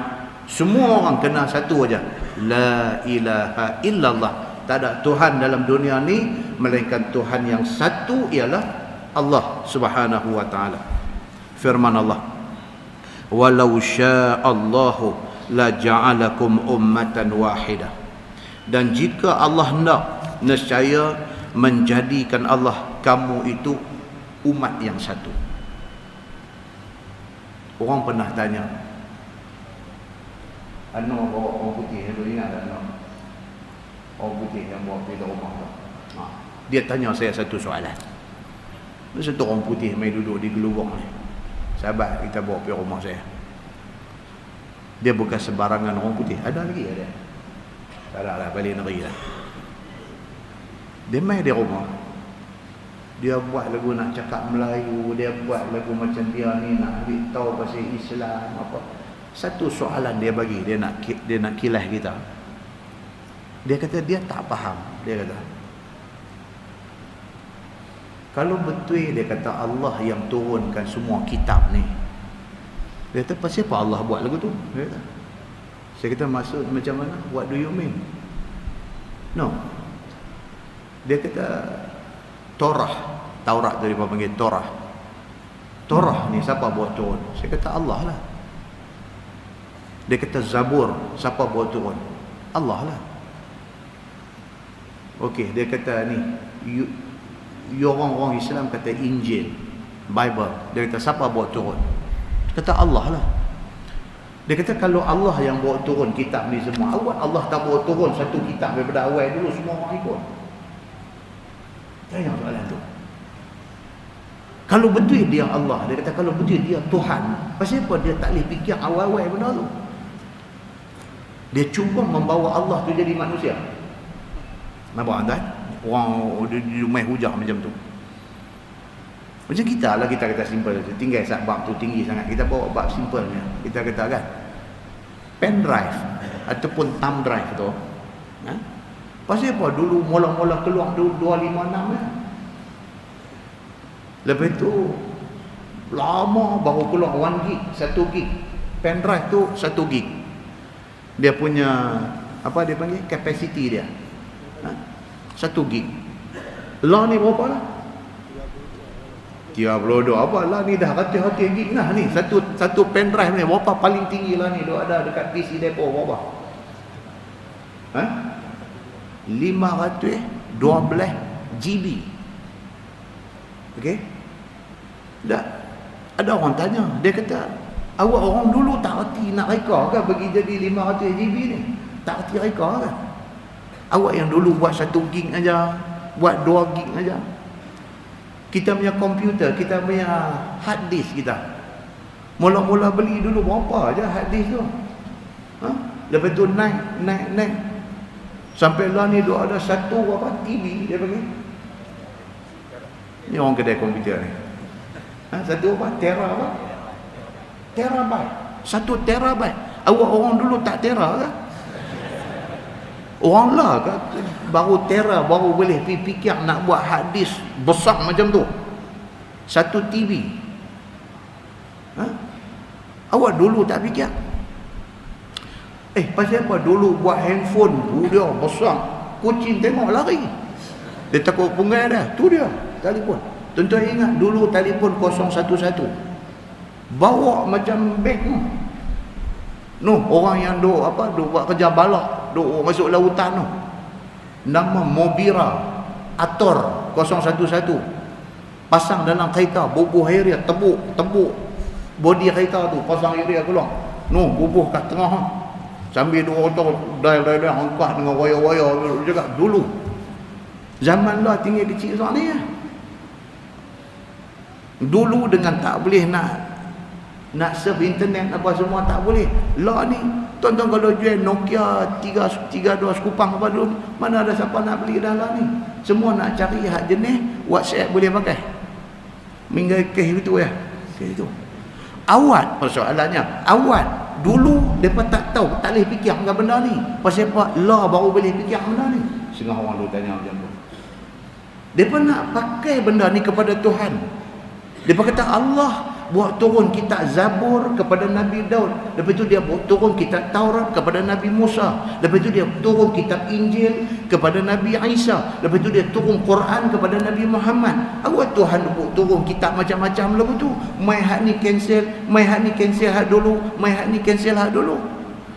semua orang kena satu aja, la ilaha illallah. Tak ada Tuhan dalam dunia ni melainkan Tuhan yang satu, ialah Allah Subhanahu wa taala. Firman Allah, walau sya'allahu la ja'alakum ummatan wahidah. Dan jika Allah hendak, nescaya menjadikan Allah kamu itu umat yang satu. Orang pernah tanya, Anwar bawa orang putih, lu ingat tak Anwar? Orang putih yang bawa pergi ke rumah tu. Dia tanya saya satu soalan. Satu orang putih main duduk di gelubang ni. Sahabat kita bawa pergi rumah saya. Dia bukan sembarangan orang putih. Ada lagi ada. Tak ada lah, balik negeri lah. Dia main di rumah. Dia buat lagu nak cakap Melayu, dia buat lagu macam dia ni nak ambil tahu pasal Islam apa. Satu soalan dia bagi, dia nak kilas kita. Dia kata dia tak faham. Dia kata, kalau betul dia kata Allah yang turunkan semua kitab ni, dia kata pasal apa Allah buat lagu tu? Dia kata. Saya kata maksud macam mana? What do you mean? No. Dia kata Taurat tu dia panggil Torah. Torah ni siapa buat turun? Saya kata Allah lah. Dia kata Zabur, siapa buat turun? Allah lah. Okey, dia kata ni, you orang-orang Islam kata Injil, Bible. Dia kata siapa buat turun? Dia kata Allah lah. Dia kata kalau Allah yang bawa turun kitab ni semua, awal Allah tak bawa turun satu kitab daripada awal dulu semua orang ikut. Tanya soalan tu. Kalau betul dia Allah, dia kata kalau betul dia Tuhan, pasal apa dia tak boleh fikir awal-awal benda tu? Dia cuba membawa Allah tu jadi manusia. Nampak tuan? Orang dia main hujah macam tu. Macam kita lah, kita kata simple, tinggal sat bab tu tinggi sangat, kita bawa bab simplenya. Kita kata kan, pen drive ataupun thumb drive tu, pasal apa dulu mula-mula keluar 256 kan? Lepas tu lama baru keluar 1 gig, 1 gig. Pen drive tu 1 gig. Dia punya apa dia panggil, capacity dia 1 gig. Lah ni berapa lah? 32 apa lah ni, dah ratus-ratus gig lah ni. Satu pen drive ni berapa paling tinggi lah ni, dia ada dekat PC depo berapa? 512 GB. Okey? Dah ada orang tanya, dia kata, awak orang dulu tak reti nak reka ke bagi jadi 500 GB ni? Tak reti reka ke? Awak yang dulu buat 1 gig aja, buat 2 gig aja. Kita punya komputer, kita punya hard disk kita, mula-mula beli dulu berapa aja hard disk tu? Lepas tu naik sampai lah ni dia ada satu apa TV dia panggil. Ni orang kedai komputer ni. Satu apa? Terabyte. 1 terabyte. Awak orang dulu tak tera ke? Orang lah ke baru tera, baru boleh fikir nak buat hard disk besar macam tu. 1 TV. Awak dulu tak fikir? Pasal apa dulu buat handphone tu dia besar, kucing tengok lari. Dia takut pungai dah. Tu dia telefon. Tuan-tuan ingat dulu telefon 011 bawa macam beg tu. Orang yang duk buat kerja balak, duk masuk lautan tu. Nama Mobira Ator 011. Pasang dalam kereta, bubuh air dia, tebuk body kereta tu, pasang air dia keluar. Bubuh kat tengah. Sambil dua orang dah angkat dengan wayar-wayar juga dulu. Zaman lah tinggal kecil soal ni. Dulu dengan tak boleh nak surf internet apa semua tak boleh. Lah ni tuan-tuan kalau jual Nokia 32 kupang apa dulu, mana ada siapa nak beli dah lah ni. Semua nak cari hak jenis WhatsApp boleh pakai. Minggai kes itu ya. Kes itu. Awat persoalannya. Awat. Dulu mereka tak tahu, tak boleh fikir dengan benda ni. Pasal apa? Allah baru boleh fikir benda ni. Setengah orang dulu tanya macam tu. Mereka nak pakai benda ni kepada Tuhan. Mereka kata Allah buat turun kitab Zabur kepada Nabi Daud. Lepas tu dia buat turun kitab Taurat kepada Nabi Musa. Lepas tu dia turun kitab Injil kepada Nabi Isa. Lepas tu dia turun Quran kepada Nabi Muhammad. Awak Tuhan buat turun kitab macam-macam lepas tu. Mai hak ni cancel, mai hak ni cancel hak dulu, mai hak ni cancel hak dulu.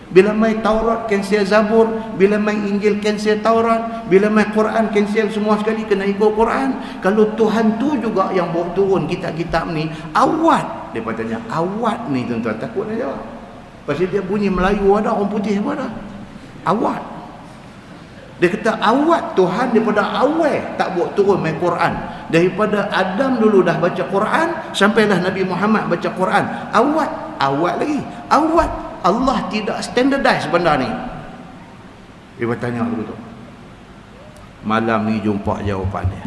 Bila mai Taurat cancel Zabur, bila mai Injil cancel Taurat, bila mai Quran cancel semua sekali, kena ikut Quran. Kalau Tuhan tu juga yang bawa turun kitab-kitab ni, awat. Dia tanya, awat ni tuan-tuan, takut nak jawab. Pasal dia bunyi Melayu ada, orang putih pun ada. Awat. Dia kata awat Tuhan daripada awal tak bawa turun mai Quran. Daripada Adam dulu dah baca Quran, sampailah Nabi Muhammad baca Quran. Awat lagi. Awat. Allah tidak standardize benda ni. Dia bertanya begitu. Malam ni jumpa jawapan dia.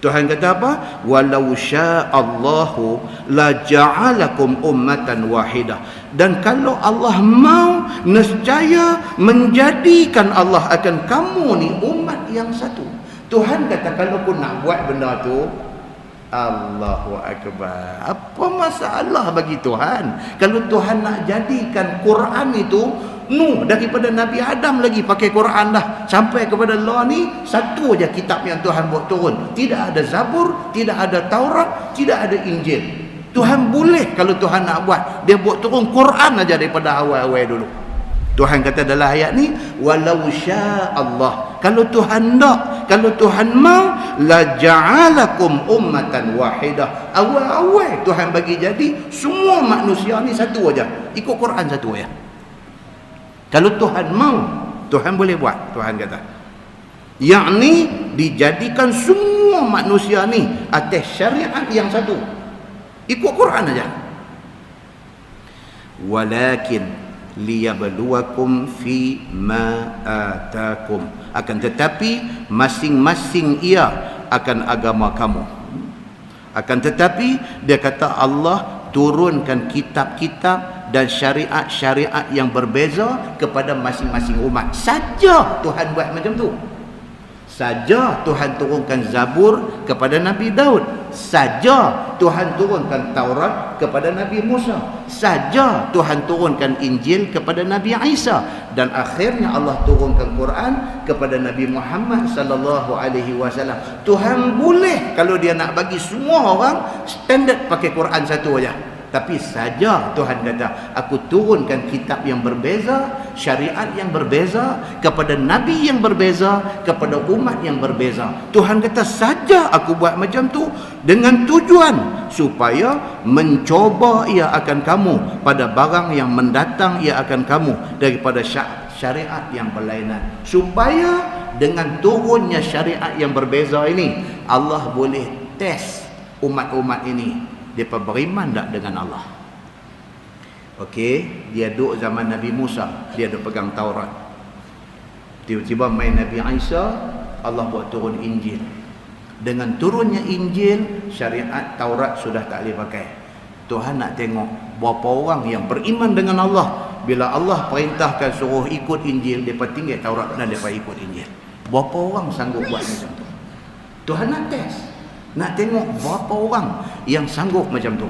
Tuhan kata apa? Walau sya'allahu la ja'alakum ummatan wahidah. Dan kalau Allah mau, nescaya menjadikan Allah akan kamu ni umat yang satu. Tuhan kata kalau aku nak buat benda tu, Allahu Akbar. Apa masalah bagi Tuhan? Kalau Tuhan nak jadikan Quran itu, daripada Nabi Adam lagi pakai Quran dah. Sampai kepada Allah ni, satu aja kitab yang Tuhan buat turun. Tidak ada Zabur, tidak ada Taurat, tidak ada Injil. Tuhan boleh kalau Tuhan nak buat. Dia buat turun Quran aja daripada awal-awal dulu. Tuhan kata dalam ayat ni, walau sya'allah. Kalau Tuhan nak, kalau Tuhan mau, la ja'alakum ummatan wahidah. Awal-awal Tuhan bagi jadi semua manusia ni satu aja. Ikut Quran satu aja. Kalau Tuhan mau, Tuhan boleh buat. Tuhan kata, yakni dijadikan semua manusia ni atas syariat yang satu. Ikut Quran aja. Walakin liyabluwakum fi ma atakum. Akan tetapi masing-masing ia akan agama kamu. Akan tetapi dia kata Allah turunkan kitab-kitab dan syariat-syariat yang berbeza kepada masing-masing umat. Saja Tuhan buat macam tu. Saja Tuhan turunkan Zabur kepada Nabi Daud. Saja Tuhan turunkan Taurat kepada Nabi Musa. Saja Tuhan turunkan Injil kepada Nabi Isa. Dan akhirnya Allah turunkan Quran kepada Nabi Muhammad sallallahu alaihi wasallam. Tuhan boleh kalau dia nak bagi semua orang standard pakai Quran satu aja. Tapi saja Tuhan kata, aku turunkan kitab yang berbeza, syariat yang berbeza, kepada Nabi yang berbeza, kepada umat yang berbeza. Tuhan kata, saja aku buat macam tu dengan tujuan supaya mencoba ia akan kamu pada barang yang mendatang ia akan kamu daripada syariat yang berlainan. Supaya dengan turunnya syariat yang berbeza ini, Allah boleh test umat-umat ini. Dia beriman tak dengan Allah? Okey, dia duduk zaman Nabi Musa, dia duduk pegang Taurat. Tiba-tiba main Nabi Isa, Allah buat turun Injil. Dengan turunnya Injil, syariat Taurat sudah tak boleh pakai. Tuhan nak tengok berapa orang yang beriman dengan Allah. Bila Allah perintahkan suruh ikut Injil, mereka tinggal Taurat dan mereka ikut Injil. Berapa orang sanggup buat macam tu? Tuhan nak test. Nak tengok berapa orang yang sanggup macam tu.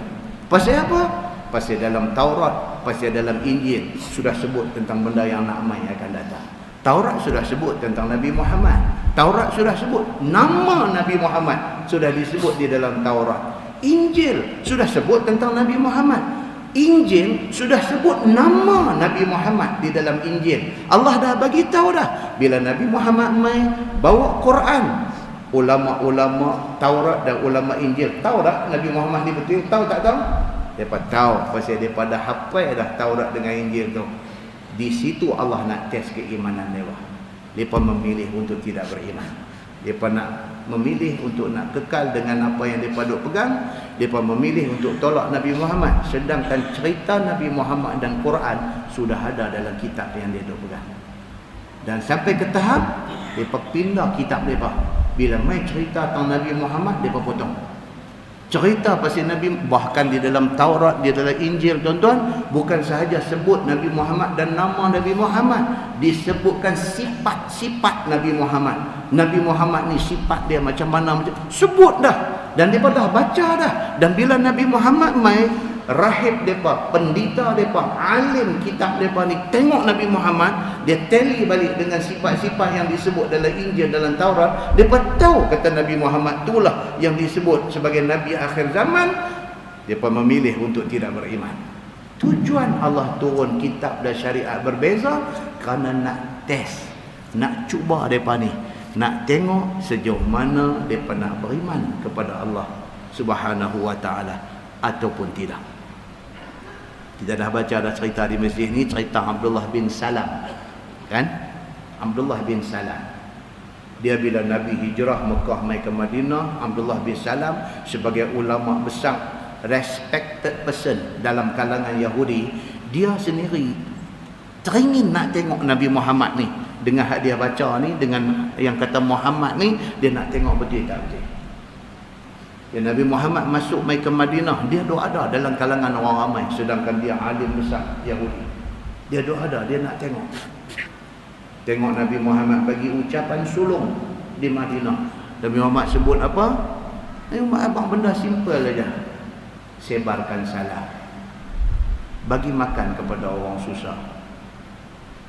Pasal apa? Pasal dalam Taurat, pasal dalam Injil sudah sebut tentang benda yang nak mai akan datang. Taurat sudah sebut tentang Nabi Muhammad. Taurat sudah sebut nama Nabi Muhammad sudah disebut di dalam Taurat. Injil sudah sebut tentang Nabi Muhammad. Injil sudah sebut nama Nabi Muhammad di dalam Injil. Allah dah bagi tahu dah bila Nabi Muhammad mai bawa Quran. Ulama-ulama Taurat dan ulama Injil tahu tak Nabi Muhammad ni betul? Tahu tak tahu? Mereka tahu pasal mereka dah hafal dah Taurat dengan Injil tu. Di situ Allah nak test keimanan mereka. Mereka memilih untuk tidak beriman. Mereka nak memilih untuk nak kekal dengan apa yang mereka duk pegang. Mereka memilih untuk tolak Nabi Muhammad. Sedangkan cerita Nabi Muhammad dan Quran sudah ada dalam kitab yang dia duk pegang. Dan sampai ke tahap mereka pindah kitab mereka. Bila main cerita tentang Nabi Muhammad, mereka potong. cerita pasal Nabi, bahkan di dalam Taurat, di dalam Injil tuan-tuan, bukan sahaja sebut Nabi Muhammad dan nama Nabi Muhammad, disebutkan sifat-sifat Nabi Muhammad. Nabi Muhammad ni sifat dia macam mana, sebut dah, dan dia dah baca dah. Dan bila Nabi Muhammad mai, rahib mereka, pendeta mereka, alim kitab mereka ni tengok Nabi Muhammad, dia tally balik dengan sifat-sifat yang disebut dalam Injil, dalam Taurat, mereka tahu kata Nabi Muhammad itulah yang disebut sebagai Nabi akhir zaman. Mereka memilih untuk tidak beriman. Tujuan Allah turun kitab dan syariat berbeza kerana nak test, nak cuba mereka ni, nak tengok sejauh mana mereka nak beriman kepada Allah Subhanahu wa ta'ala ataupun tidak. Kita dah baca dah cerita di masjid ni, cerita Abdullah bin Salam, kan? Abdullah bin Salam, dia bila Nabi hijrah Mekah mai ke Madinah, Abdullah bin Salam sebagai ulama besar, respected person dalam kalangan Yahudi, dia sendiri teringin nak tengok Nabi Muhammad ni. Dengan hak dia baca ni, dengan yang kata Muhammad ni, dia nak tengok betul tak betul. Ya, Nabi Muhammad masuk mai ke Madinah, dia ada dalam kalangan orang ramai, sedangkan dia alim besar Yahudi. Dia ada, dia nak tengok. Tengok Nabi Muhammad bagi ucapan sulung di Madinah. Nabi Muhammad sebut apa? Abang benda simple aja. Sebarkan salam, bagi makan kepada orang susah,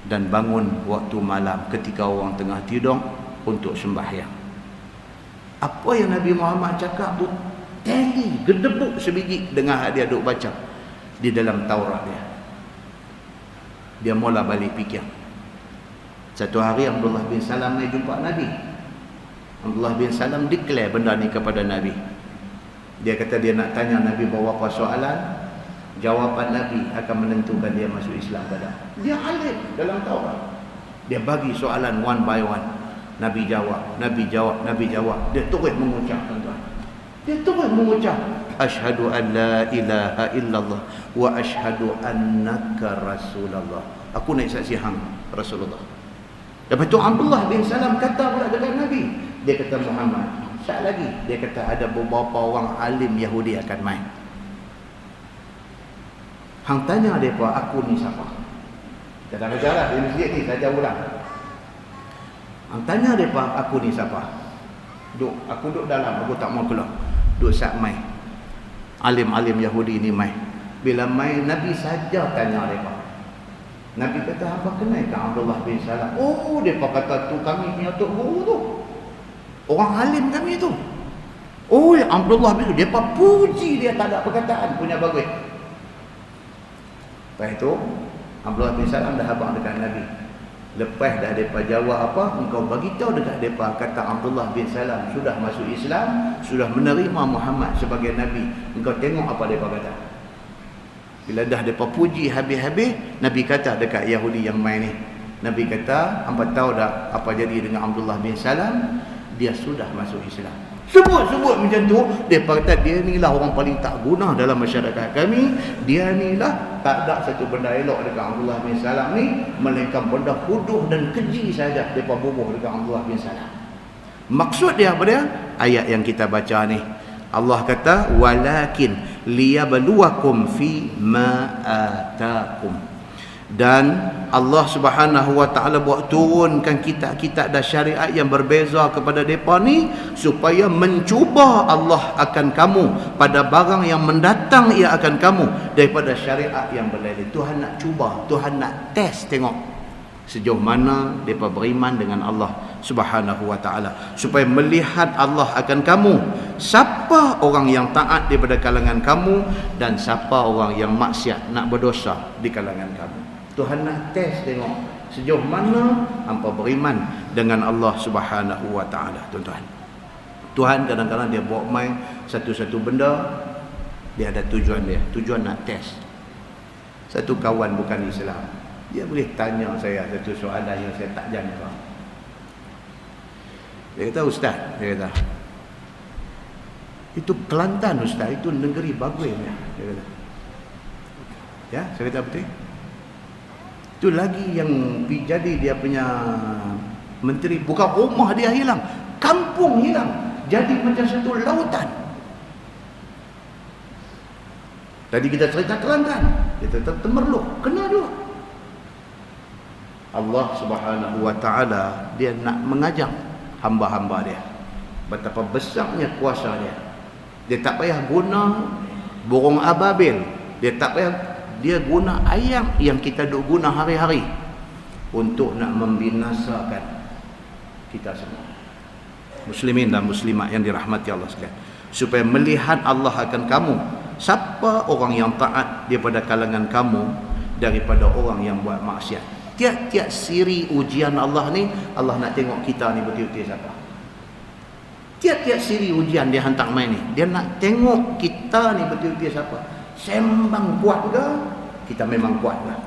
dan bangun waktu malam ketika orang tengah tidur untuk sembahyang. Apa yang Nabi Muhammad cakap tu tally, gedebuk sebiji dengan hak dia duk baca di dalam Taurat dia. Dia mula balik fikir. Satu hari Abdullah bin Salam ni jumpa Nabi. Abdullah bin Salam declare benda ni kepada Nabi. Dia kata dia nak tanya Nabi beberapa soalan, jawapan Nabi akan menentukan dia masuk Islam ke tak. Dia alim dalam Taurat. Dia bagi soalan one by one. Nabi jawab, Nabi jawab, Nabi jawab. Dia terus mengucap, tuan-tuan. Dia terus mengucap, asyhadu an la ilaha illallah wa asyhadu annaka rasulullah. Aku naik saksi hang Rasulullah. Lepas tu Abdullah bin Salam kata pula dekat Nabi. Dia kata Muhammad, sat lagi. Dia kata ada beberapa orang alim Yahudi akan main. Hang tanya mereka, aku ni siapa? Kita dah baca lah di masjid ni, saja ulang. Hang tanya mereka, aku ni siapa? Aku duduk dalam, aku tak mau keluar. Duduk sat mai. Alim-alim Yahudi ni mai. Bila mai, Nabi saja tanya mereka. Nabi kata, apa kenal ke Abdullah bin Salam? Oh, mereka kata tu kami punya tok guru tu. Orang alim kami tu. Oh, Abdullah bin Salam. Mereka puji dia tak ada perkataan punya bagus. Lepas itu, Abdullah bin Salam dah habaq dekat Nabi. Lepas dah mereka jawab apa, engkau beritahu dekat mereka, kata Abdullah bin Salam sudah masuk Islam, sudah menerima Muhammad sebagai Nabi. Engkau tengok apa mereka kata. Bila dah mereka puji habis-habis, Nabi kata dekat Yahudi yang main ni, Nabi kata, hampa tahu tak apa jadi dengan Abdullah bin Salam? Dia sudah masuk Islam. Sebut-sebut macam tu, dia kata dia ni lah orang paling tak guna dalam masyarakat kami. Dia ni lah tak ada satu benda elok dekat Abdullah bin Salam ni, melainkan benda huduh dan keji saja mereka bubuh dekat Abdullah bin Salam. Maksud dia apa dia? Ayat yang kita baca ni. Allah kata, walakin liyabluwakum fi ma atakum. Dan Allah Subhanahu wa ta'ala buat turunkan kitab-kitab dan syariat yang berbeza kepada mereka ni supaya mencuba Allah akan kamu pada barang yang mendatang ia akan kamu daripada syariat yang berlain. Tuhan nak cuba, Tuhan nak test tengok sejauh mana mereka beriman dengan Allah Subhanahu wa ta'ala, supaya melihat Allah akan kamu, siapa orang yang taat daripada kalangan kamu dan siapa orang yang maksiat nak berdosa di kalangan kamu. Tuhan nak test tengok sejauh mana hampa beriman dengan Allah Subhanahu wa ta'ala, tuan-tuan. Tuhan kadang-kadang dia buat main satu-satu benda, dia ada tujuan dia. Tujuan nak test. Satu kawan bukan Islam, dia boleh tanya saya satu soalan yang saya tak jangka. Dia kata, Ustaz, dia kata, itu Kelantan Ustaz, itu negeri bagus ya. Dia kata, ya, saya kata betul. Itu lagi yang jadi dia punya menteri, bukan rumah dia hilang, kampung hilang, jadi macam satu lautan. Tadi kita cerita Kelantan, kita temerloh, kena dulu. Allah Subhanahu wa taala dia nak mengajak hamba-hamba dia. Betapa besarnya kuasa dia. Dia tak payah guna burung ababil. Dia tak payah, dia guna ayam yang kita duk guna hari-hari untuk nak membinasakan kita semua. Muslimin dan muslimat yang dirahmati Allah sekalian. Supaya melihat Allah akan kamu. Siapa orang yang taat daripada kalangan kamu daripada orang yang buat maksiat. Tiap-tiap siri ujian Allah ni, Allah nak tengok kita ni betul-betul siapa. Tiap-tiap siri ujian dia hantar main ni, dia nak tengok kita ni betul-betul siapa. Sembang kuat ke? Kita memang kuat lah.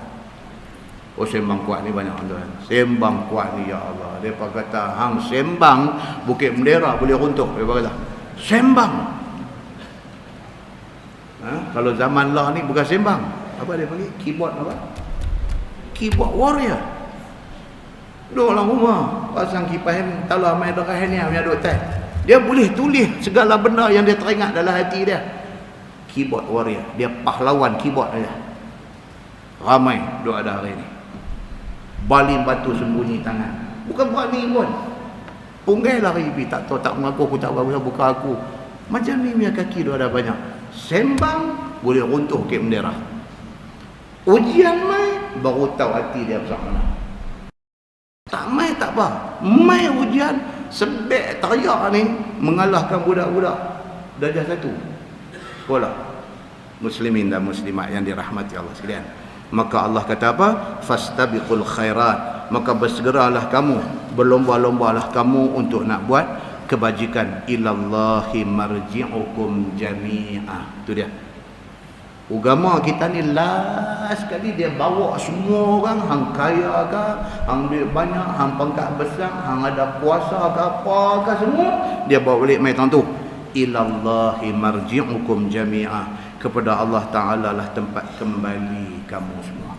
Oh, sembang kuat ni banyak tuan. Sembang kuat ni ya Allah. Depa kata hang sembang Bukit Bendera boleh runtuh. Depa kata sembang. Kalau zaman lah ni bukan sembang. Apa dia panggil? Keyboard apa? Keyboard warrior. Duduk dalam rumah, pasang kipas talah main dekat ni punya duk type. Dia boleh tulis segala benda yang dia teringat dalam hati dia. Keyboard warrior. Dia pahlawan keyboard aja. Ramai duk ada hari ni. Baling batu sembunyi tangan. Bukan buat ni pun. Punggai lari pergi, tak tahu, tak mengaku, aku tak bagus, bukan aku. Macam ni punya kaki duk ada banyak. Sembang boleh runtuh Bukit Bendera. Ujian mai baru tahu hati dia besar mana. Tak mai tak apa. Mai ujian sebek teriak ni mengalahkan budak-budak darjah 1 sekolah. Muslimin dan muslimat yang dirahmati Allah sekalian. Maka Allah kata apa? Fastabiqul khairat. Maka bersegeralah kamu, berlomba-lombalah kamu untuk nak buat kebajikan. Ilallahi marji'ukum jami'ah. Itu dia. Agama kita ni last sekali dia bawa semua orang, hang kaya ke, hang duit banyak, hang pangkat besar, hang ada kuasa ke apa ke semua, dia bawa balik mai tu. Ilallahi marji'ukum jami'ah. Kepada Allah Ta'ala lah tempat kembali kamu semua.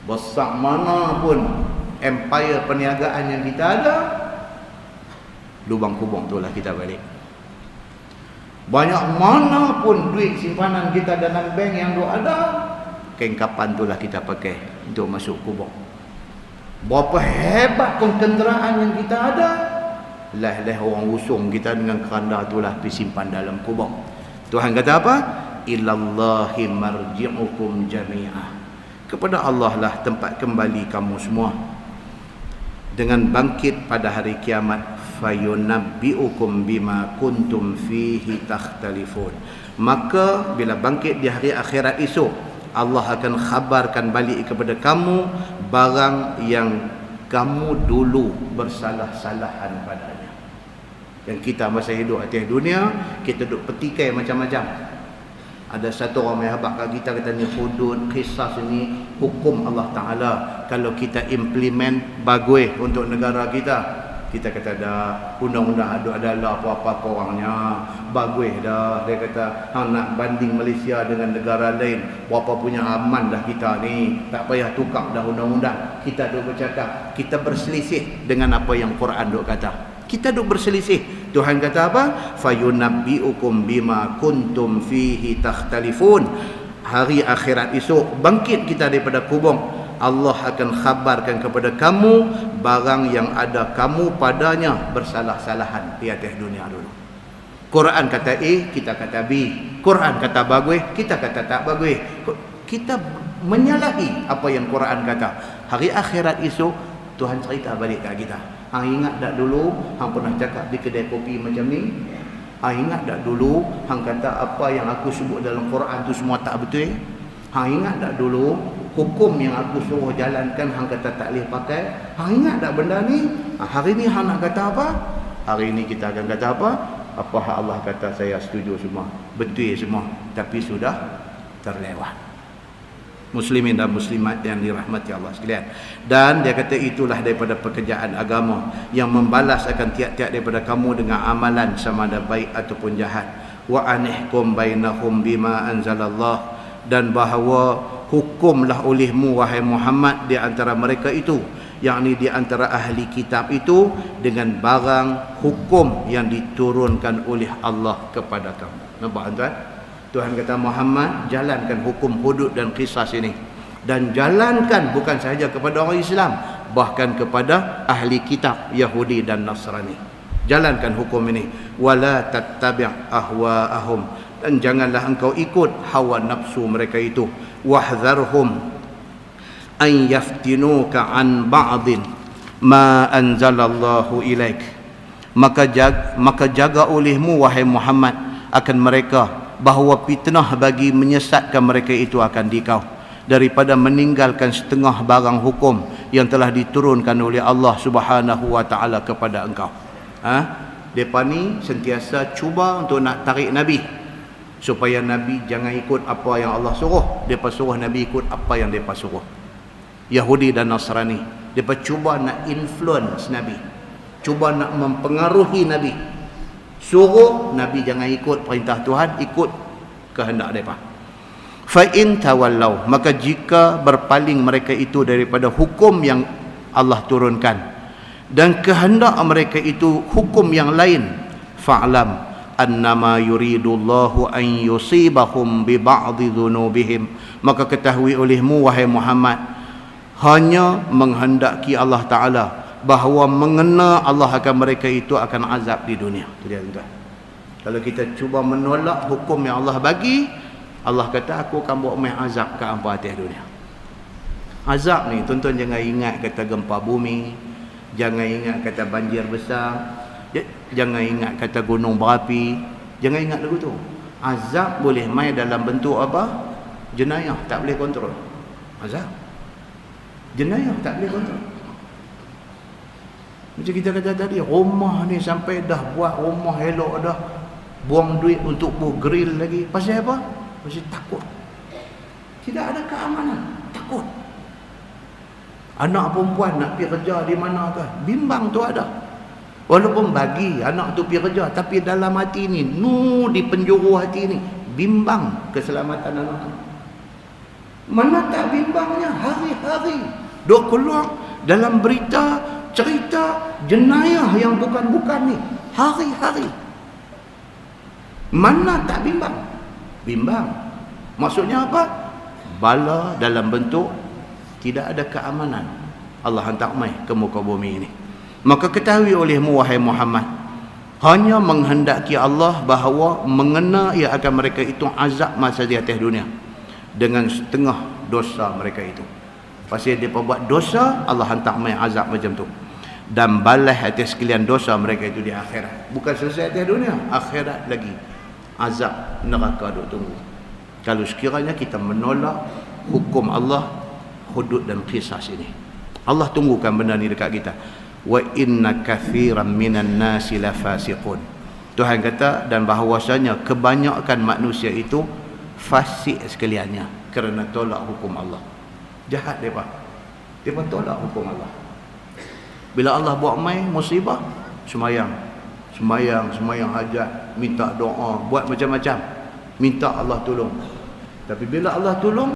Besar mana pun empire perniagaan yang kita ada, lubang kubur tu lah kita balik. Banyak mana pun duit simpanan kita dalam bank yang ada, kengkapan tu lah kita pakai untuk masuk kubur. Berapa hebat pun kenderaan yang kita ada, lah orang usung kita dengan keranda tu lah pergi simpan dalam kubur. Tuhan kata apa? Ilallahi marji'ukum jami'ah. Kepada Allah lah tempat kembali kamu semua. Dengan bangkit pada hari kiamat, fayunabbi'ukum bima kuntum fihi takhtalifun. Maka bila bangkit di hari akhirat esok, Allah akan khabarkan balik kepada kamu barang yang kamu dulu bersalah-salahan padanya. Yang kita masa hidup atas dunia, kita duk petikai macam-macam. Ada satu orang yang hebat kat kita kata ni hudud, kisah ni hukum Allah Ta'ala. Kalau kita implement bagus untuk negara kita, kita kata dah undang-undang ada apa-apa orangnya bagus dah. Dia kata hang nak banding Malaysia dengan negara lain, berapa punya aman dah kita ni, tak payah tukar dah undang-undang. Kita duk bercakap, kita berselisih dengan apa yang Quran duk kata. Kita duk berselisih. Tuhan kata apa? Fayunabbi'ukum bima kuntum fihi takhtalifun. Hari akhirat esok bangkit kita daripada kubur, Allah akan khabarkan kepada kamu barang yang ada kamu padanya bersalah-salahan di atas dunia dulu. Quran kata A, kita kata B. Quran kata bagus, kita kata tak bagus. Kita menyalahi apa yang Quran kata. Hari akhirat esok Tuhan cerita balik kat kita. Hang ingat tak dulu hang pernah cakap di kedai kopi macam ni? Hang ingat tak dulu hang kata apa yang aku sebut dalam Quran tu semua tak betul? Hang ingat tak dulu hukum yang aku suruh jalankan hang kata tak boleh pakai? Hang ingat tak benda ni? Hari ni hang nak kata apa? Hari ni kita akan kata apa? Apa hak Allah kata saya setuju semua, betul semua, tapi sudah terlewat. Muslimin dan muslimat yang dirahmati Allah sekalian. Dan dia kata itulah daripada pekerjaan agama yang membalas akan tiap-tiap daripada kamu dengan amalan sama ada baik ataupun jahat. Wa anihkum bainahum bima anzalallah. Dan bahawa hukumlah olehmu wahai Muhammad di antara mereka itu, yakni di antara ahli kitab itu, dengan barang hukum yang diturunkan oleh Allah kepada kamu. Nampak tuan? Tuhan kata, Muhammad, jalankan hukum hudud dan qisas ini, dan jalankan bukan sahaja kepada orang Islam, bahkan kepada ahli kitab Yahudi dan Nasrani. Jalankan hukum ini. Wala tattabi' ahwa'ahum, dan janganlah engkau ikut hawa nafsu mereka itu. Wahdharhum an yaftinuka an ba'din ma anzalallahu ilaik. Maka jaga olehmu wahai Muhammad akan mereka, bahawa fitnah bagi menyesatkan mereka itu akan dikau, daripada meninggalkan setengah barang hukum yang telah diturunkan oleh Allah Subhanahu wa taala kepada engkau. Depa ni sentiasa cuba untuk nak tarik Nabi supaya Nabi jangan ikut apa yang Allah suruh, depa suruh Nabi ikut apa yang depa suruh. Yahudi dan Nasrani, depa cuba nak influence Nabi, cuba nak mempengaruhi Nabi, suruh Nabi jangan ikut perintah Tuhan, ikut kehendak mereka. Fa in tawallau, maka jika berpaling mereka itu daripada hukum yang Allah turunkan dan kehendak mereka itu hukum yang lain, fa'lam annama yuridullahu an yusibahum bi ba'dhi dhunubihim, maka ketahui olehmu wahai Muhammad, hanya menghendaki Allah Ta'ala bahawa mengena Allah akan mereka itu akan azab di dunia. Itu dia tuan. Kalau kita cuba menolak hukum yang Allah bagi, Allah kata aku akan buat main azab ke hampa atas dunia. Azab ni tuan-tuan jangan ingat kata gempa bumi, jangan ingat kata banjir besar, jangan ingat kata gunung berapi, jangan ingat lagu tu. Azab boleh main dalam bentuk apa? Jenayah tak boleh kontrol. Azab, jenayah tak boleh kontrol. Macam kita kata tadi, rumah ni sampai dah buat rumah elok dah, buang duit untuk buat grill lagi. Pasal apa? Pasal takut. Tidak ada keamanan, takut. Anak perempuan nak pergi kerja di mana ke, bimbang tu ada. Walaupun bagi anak tu pergi kerja, tapi dalam hati ni, di penjuru hati ni, bimbang keselamatan anak tu. Mana tak bimbangnya hari-hari dok keluar dalam berita, cerita jenayah yang bukan-bukan ni, hari-hari. Mana tak bimbang? Bimbang. Maksudnya apa? Bala dalam bentuk tidak ada keamanan. Allah hantar mai ke muka bumi ini. Maka ketahui olehmu wahai Muhammad, hanya menghendaki Allah bahawa mengena ia akan mereka itu azab masa di atas dunia dengan setengah dosa mereka itu. Pasal dia buat dosa, Allah hantar mai azab macam tu, dan balas atas sekalian dosa mereka itu di akhirat. Bukan selesai atas dunia, akhirat lagi azab neraka duk tunggu. Kalau sekiranya kita menolak hukum Allah, hudud dan qisas ini, Allah tunggukan benda ni dekat kita. Wa inna kathiran minan nasi lafasiqun. Tuhan kata, dan bahawasanya kebanyakan manusia itu fasik sekaliannya kerana tolak hukum Allah. Jahat mereka. Mereka tolak hukum Allah. Bila Allah buat main musibah, semayang hajat, minta doa, buat macam-macam, minta Allah tolong. Tapi bila Allah tolong,